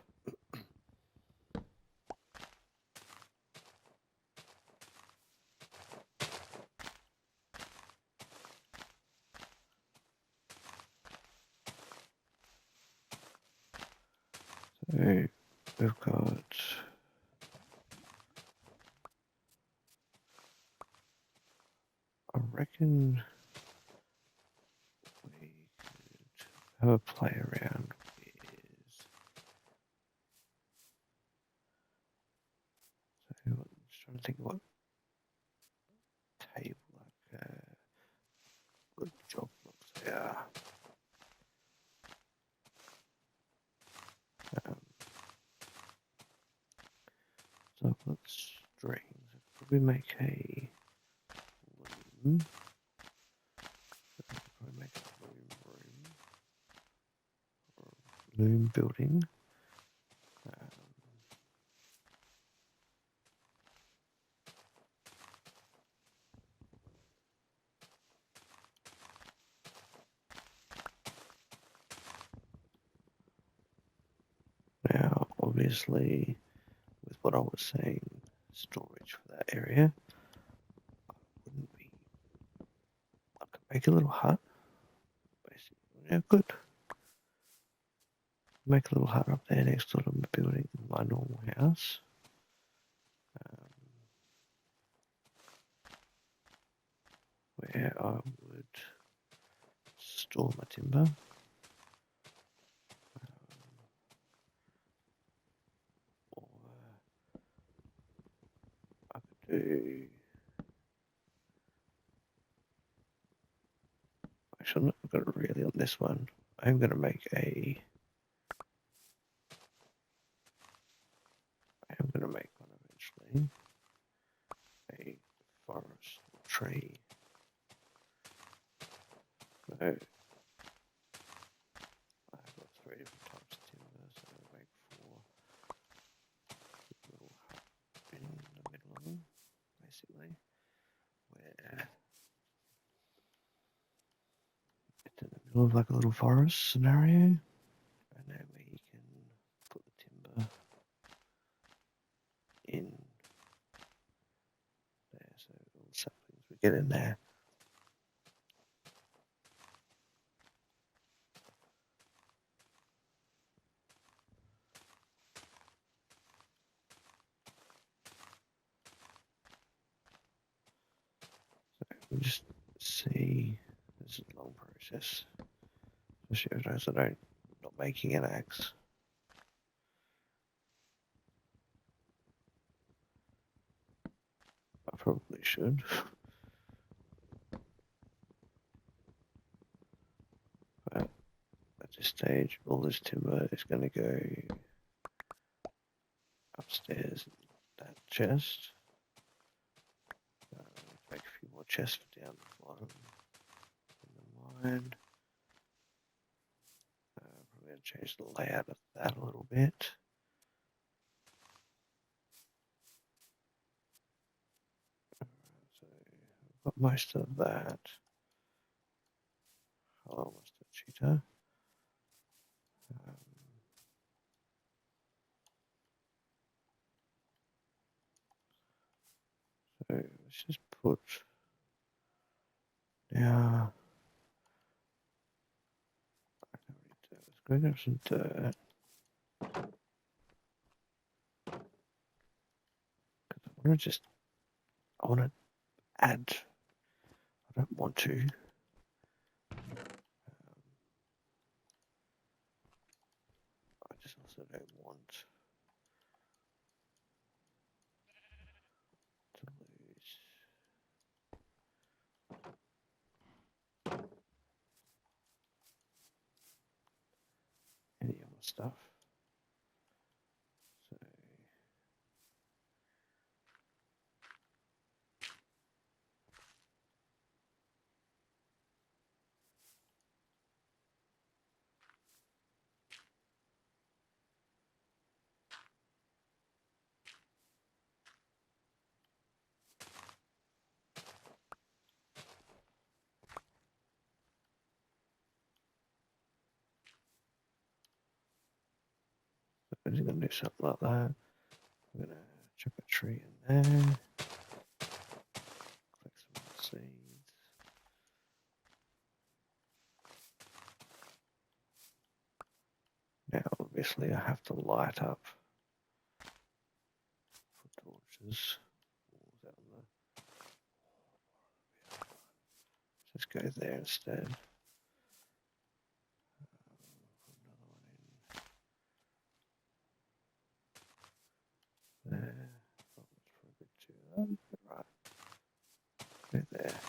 So we've got I reckon we could have a play around with so I'm just trying to think of what table like good job looks yeah. So I've got strings. I'll probably make a loom. Probably make a loom room or loom building. Now, obviously, with what I was saying, storage for that area wouldn't be. I could make a little hut, basically. Yeah, good. Make a little hut up there next to the building, my normal house. Where I would store my timber. Or I could do. Actually, I'm not going to really on this one. I'm going to make a. I am going to make one eventually. A forest or tree. So I've got 3 different types of timber, so I'll make 4 little hut in the middle of them, basically, where it's in the middle of like a little forest scenario, and then we can put the timber in there, so all the saplings we get in there. We just see this is a long process. Especially as I'm not making an axe. I probably should. But at this stage, all this timber is going to go upstairs in that chest. Make a few more chests for down the bottom in the mine. Probably going to change the layout of that a little bit. So I've got most of that. Hello, Mr. Cheetah. So let's just put now. Let's go grab some dirt. I want to add, I don't want to. I just also don't want to lose any of my stuff. So I'm just going to do something like that. I'm going to chuck a tree in there. Collect some more seeds. Now, obviously, I have to light up for torches. Just go there instead. There. Oh, that's for a bit too. Right. Go there.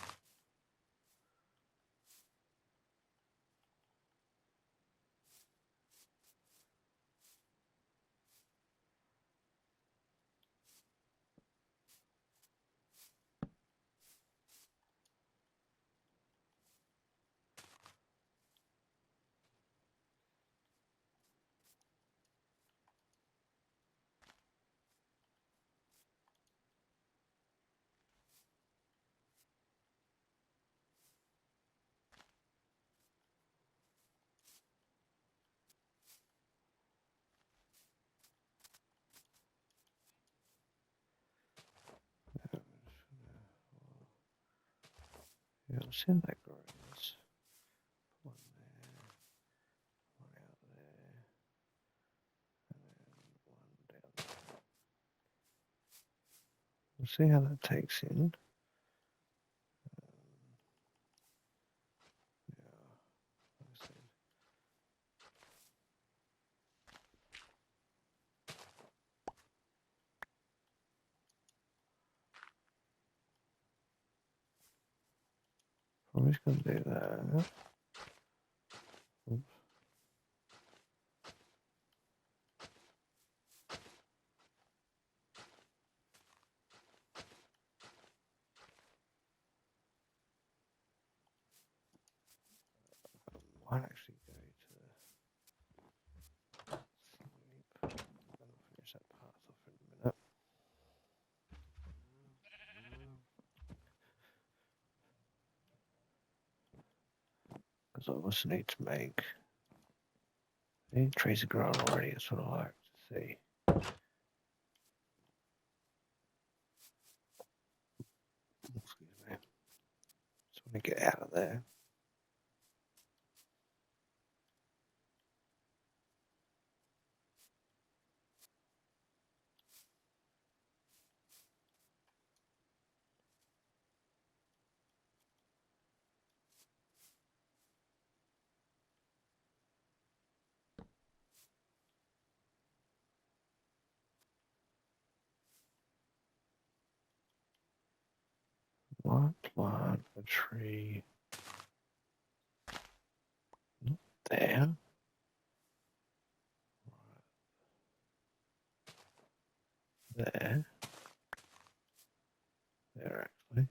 Yeah, I'll send that grows. One there, one out there, and then one down there. We'll see how that takes in. Yeah, like I said. I'm just going to do that. Oops. Might actually go to sleep. I'm going to finish that path off in a minute. Because I also need to make. Any trees are growing already, that's what I like to see. Excuse me. Just want to get out of there. Might plant a tree not there. There. There, actually.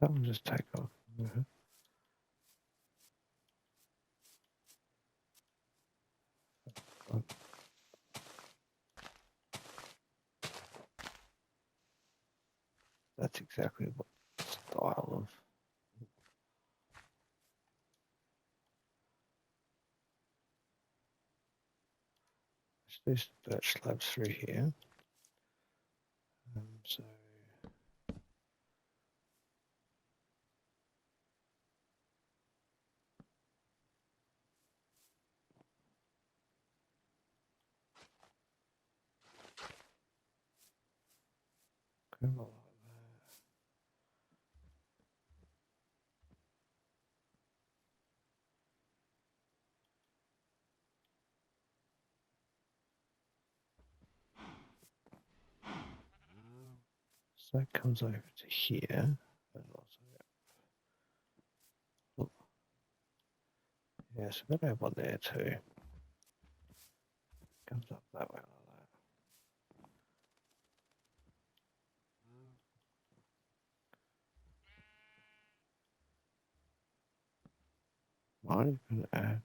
That will just take off. That's exactly what style of. Let's do some birch slabs through here. So come on. So that comes over to here. And also, oh, yeah, so we've got to have one there too. Comes up that way like that. Might even add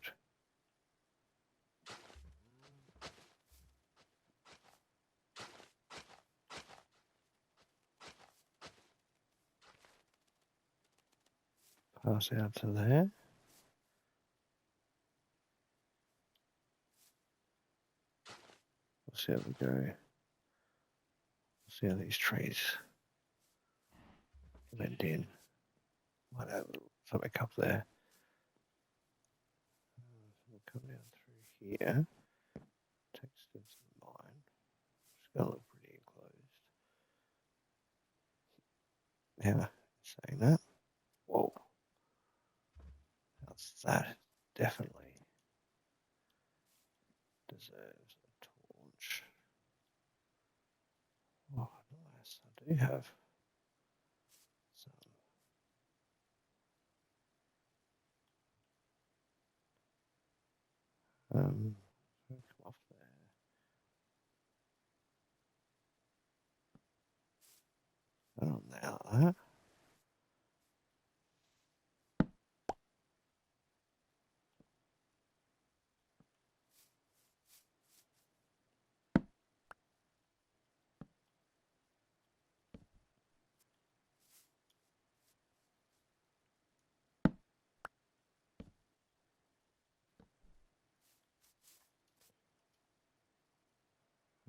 pass out to there. Let's see how we go. See how these trees blend in. Might have something up there. We'll come down through here. Takes this in mind. It's going to look pretty enclosed. Yeah, saying that. Whoa. That's that. Definitely deserves a torch. Oh, nice. I do have some. Come off there. I don't know that.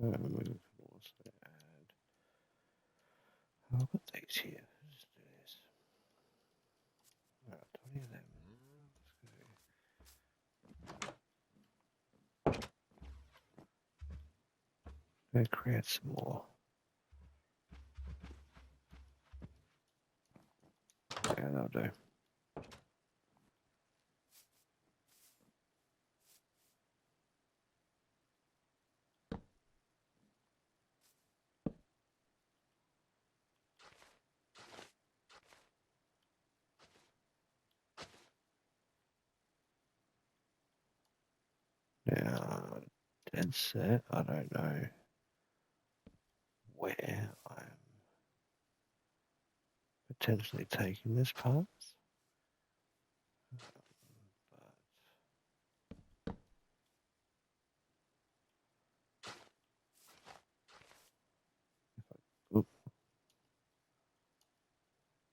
We can also add. I've got these here. Let's do this. Alright, 20 of them. Let's go create some more. Yeah, that'll do. Now, dead set. I don't know where I'm potentially taking this path. But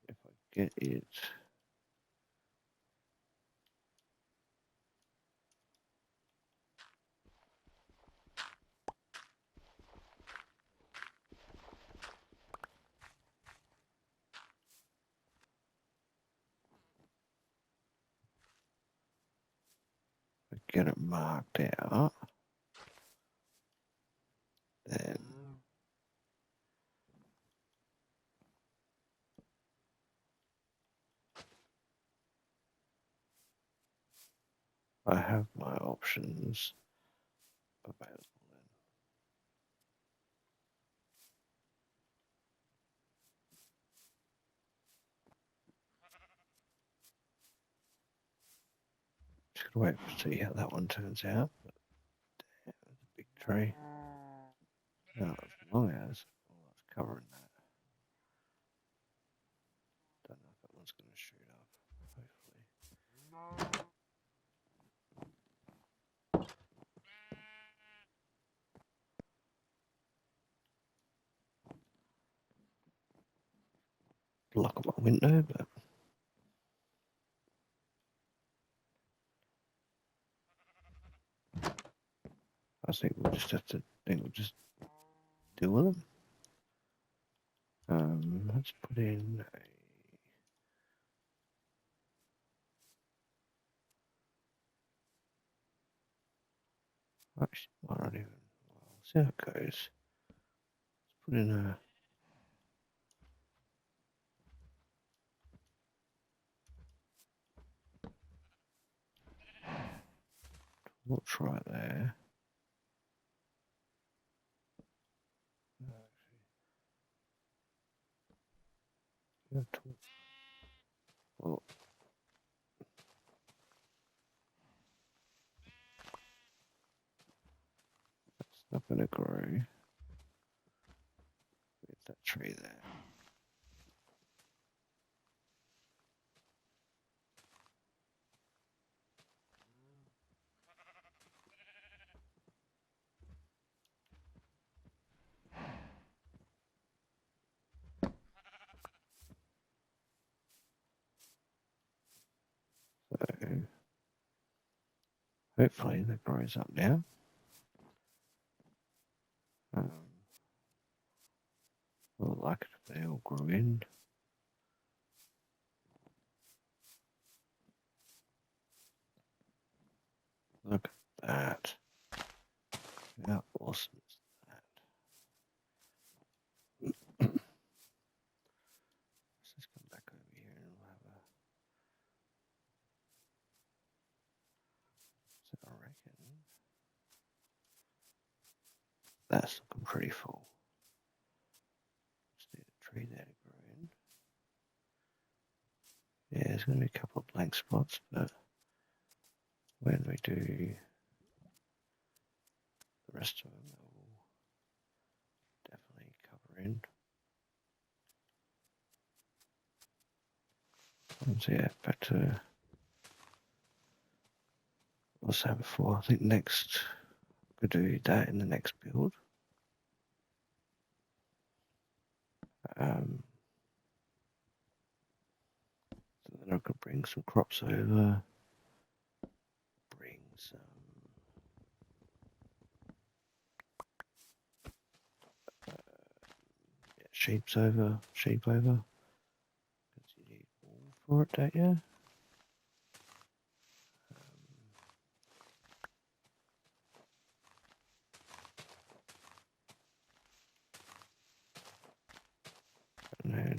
if I get it, get it marked out, then I have my options available. Just gotta wait to see how that one turns out. But damn, it's a big tree. Now, as long as all that's covering that, don't know if that one's going to shoot up. Hopefully. Lock up my window, but I think we'll just have to. We'll just deal with them. Let's put in a. Actually, why not even? Well, see how it goes. Let's put in a. We'll try there. Well, it's not going to grow with that tree there. So hopefully that grows up now. Well, like it if they all grow in. Look at that. How awesome is that? Let's just come back over here and we'll have a. So I reckon that's looking pretty full. Just need a tree there to grow in. Yeah, there's going to be a couple of blank spots, but when we do the rest of them, they will definitely cover in. And so yeah, back to what I was saying before. I think next we'll do that in the next build. So then I could bring some crops over, bring some sheep over. Because you need wool for it, don't you? And then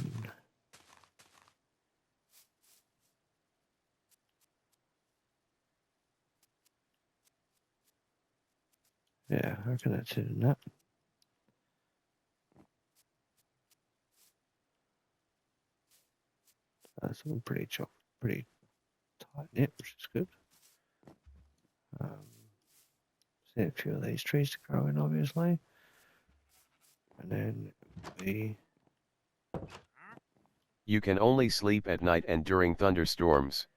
yeah, I reckon that's it in that. That's all pretty tight knit, which is good. See a few of these trees to grow in, obviously. And then we. You can only sleep at night and during thunderstorms.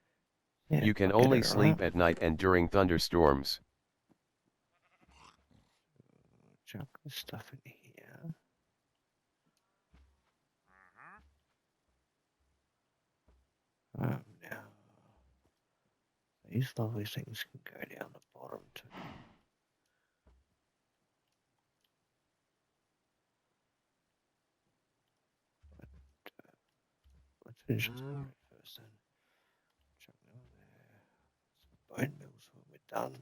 Yeah, You can I get only it, sleep right? at night and during thunderstorms. Chuck this stuff in here. Now, these lovely things can go down the bottom too. Let's finish this one first then. Chuck that on there. Some bone mills when we're done.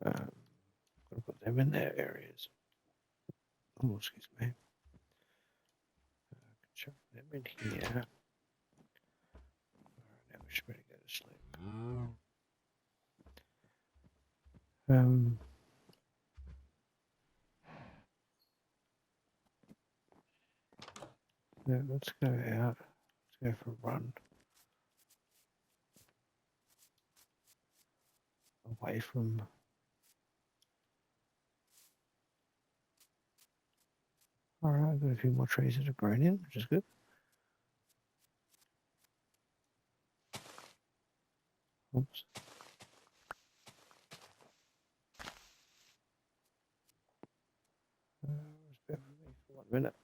Gotta put them in their areas. Oh, excuse me. Chuck them in here. Alright, now we should better go to sleep. Yeah, let's go out. Let's go for a run. Away from. Alright, I've got a few more trees that have grown in, which is good. Oops. Just bear with me for 1 minute.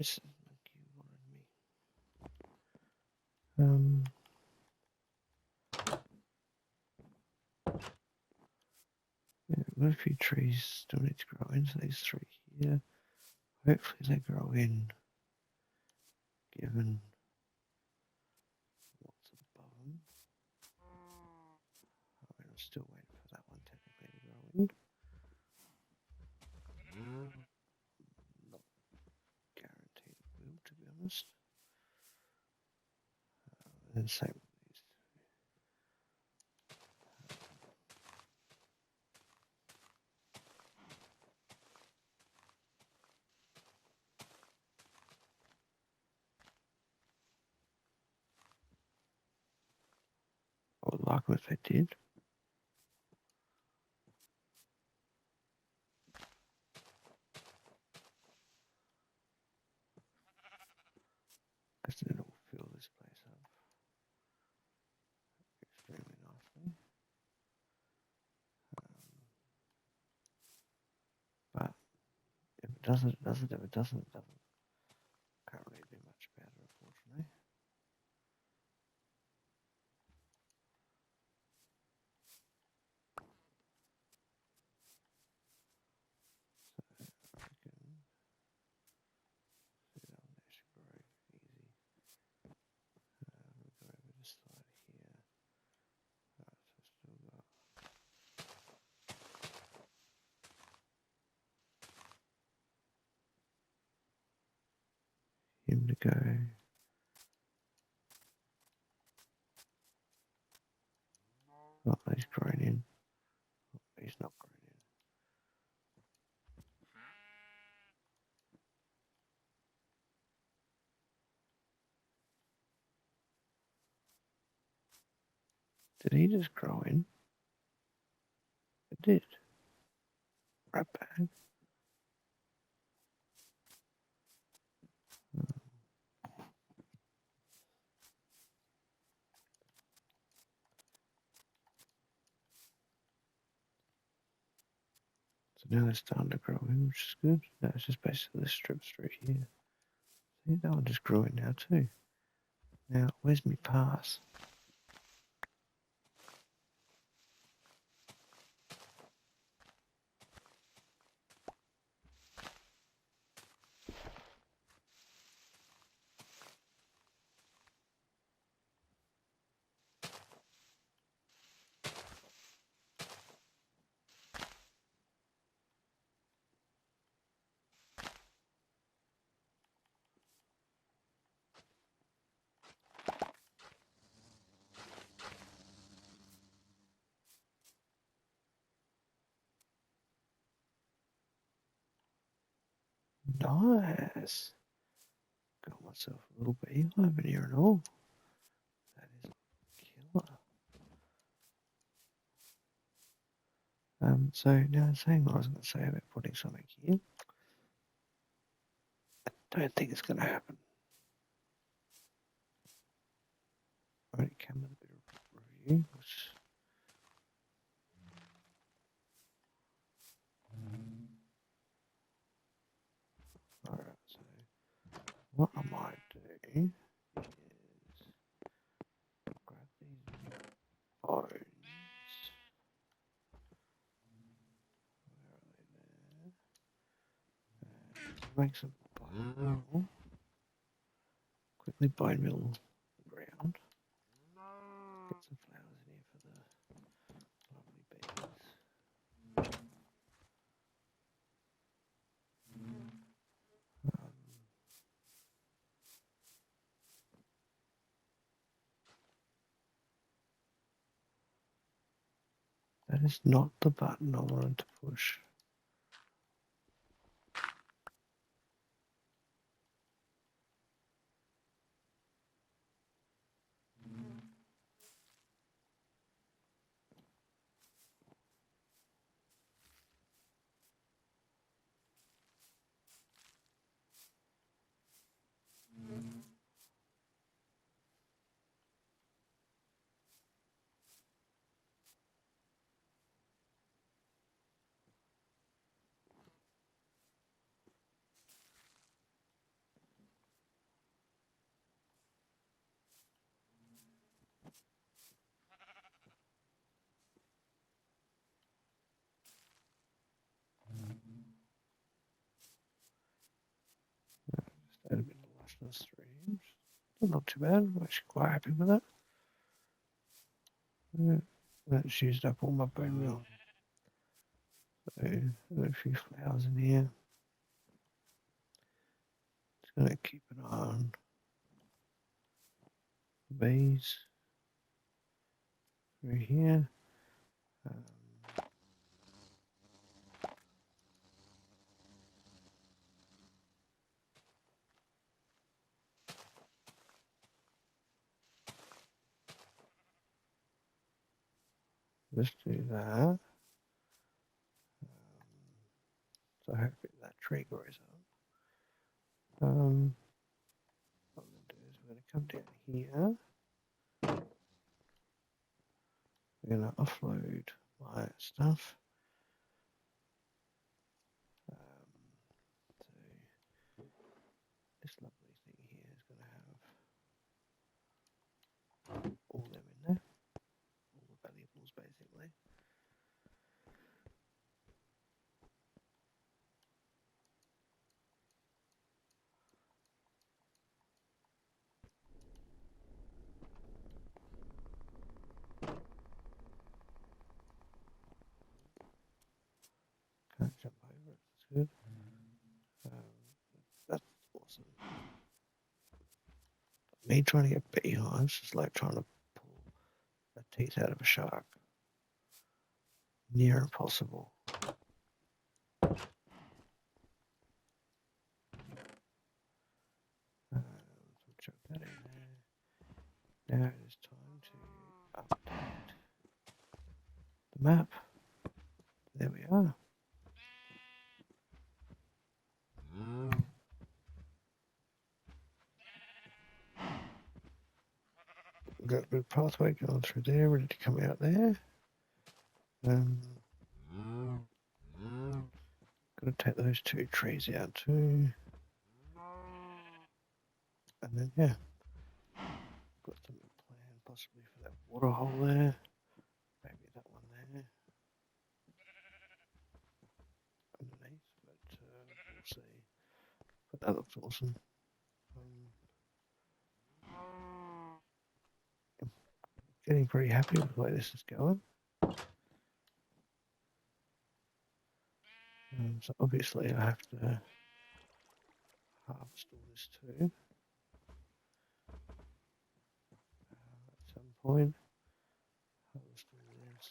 This is like you wanted me. Yeah, we've got a few trees still need to grow in, so these three here. Hopefully they grow in, given what's above them. I'm still waiting for that one technically to grow in. Not guaranteed it will, to be honest. And same with these. I would like them if they did. Because then it will fill this place up extremely nicely. But if it doesn't, it doesn't. If it doesn't, it doesn't. Can't really do much about it, unfortunately. So I reckon see that one there should grow easy. We'll go over this side here. Alright, so still got him to go. Oh, he's growing in. Oh, he's not growing in. Did he just grow in? It did. Right back. So now they're starting to grow in, which is good. Now it's just basically this strip through here. See, that one just grew in now too. Now, where's my pass? Nice. Got myself a little beehive in here and all. That is killer. So now saying what I was going to say about putting something here, I don't think it's going to happen. I already came with a bit of review, which alright, so what I might do is grab these bones. Where are they there? Make some bone meal. Quickly bone meal the ground. Get some flowers in here for the lovely bees. That is not the button I wanted to push. +3. Not too bad. I'm actually quite happy with that. Yeah, that's used up all my bone meal. So, a few flowers in here. Just going to keep an eye on the bees through here. Let's do that. So hopefully that tree grows up. What I'm going to do is we're going to come down here. We're going to offload my stuff. So this lovely thing here is going to have all them in there, all the valuables basically. Can't jump over it, that's good. That's awesome. Me trying to get beehives is like trying to pull the teeth out of a shark. Near impossible. Chuck that in there. Now it is time to update the map. There we are. We've got a good pathway going through there, ready to come out there. Got to take those 2 trees out too. And then, yeah, got something planned possibly for that water hole there. Maybe that one there. Underneath, but we'll see. But that looks awesome. I'm getting pretty happy with the way this is going. So obviously I have to harvest all this too. At some point. Harvest all this.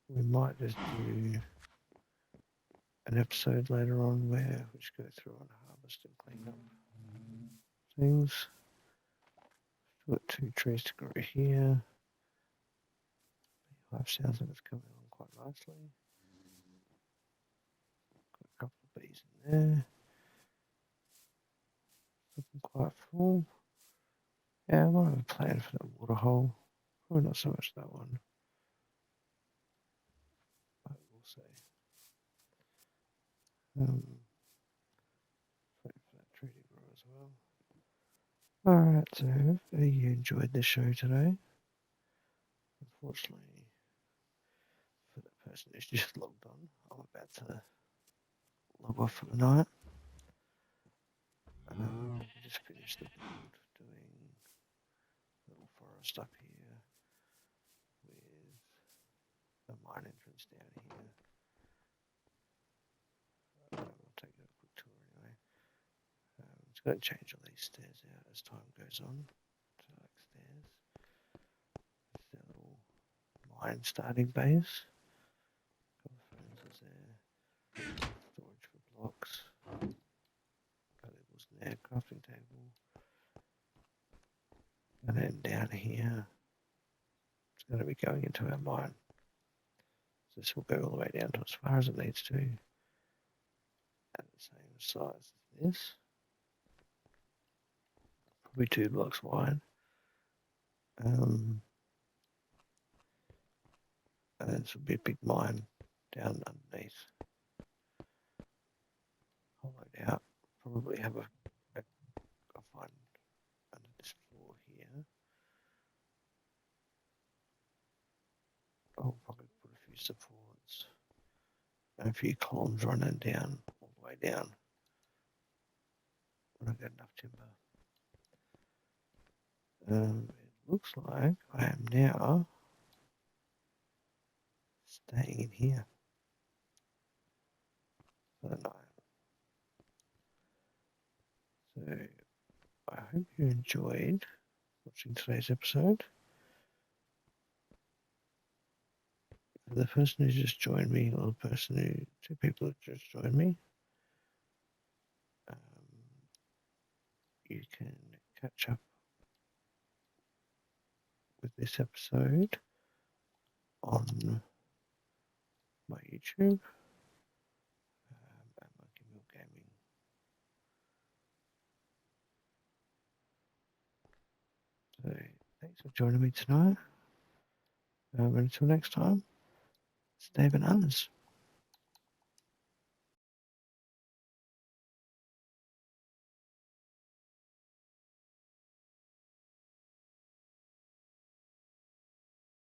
We might just do an episode later on where we just go through and harvest and clean up things. We've got 2 trees to grow here. Life sounds like it's coming along quite nicely. Got a couple of bees in there. Looking quite full. Yeah, I might have a plan for that water hole. Probably not so much that one. But we'll see. Wait for that tree to grow as well. Alright, so hopefully you enjoyed the show today. Unfortunately, for the person who's just logged on, I'm about to log off for the night. Just finished the build doing a little forest up here with a mine entrance down here. I'll take a quick tour anyway. It's going to change all these stairs out as time goes on. So like stairs. This is a little mine starting base. Couple of furnaces there. Storage for blocks. Valuables there. Crafting table. And then down here, it's going to be going into our mine. So this will go all the way down to as far as it needs to. At the same size as this. Probably 2 blocks wide. And this will be a big mine down underneath. Hollowed out. Probably have a find under this floor here. I'll probably put a few supports a few columns running down, all the way down. When I get enough timber. It looks like I am now staying in here for the night. So I hope you enjoyed watching today's episode. The person who just joined me, or the person who, two people who just joined me, you can catch up with this episode on my YouTube and my Gimmill Gaming. So thanks for joining me tonight. And until next time, stay bananas.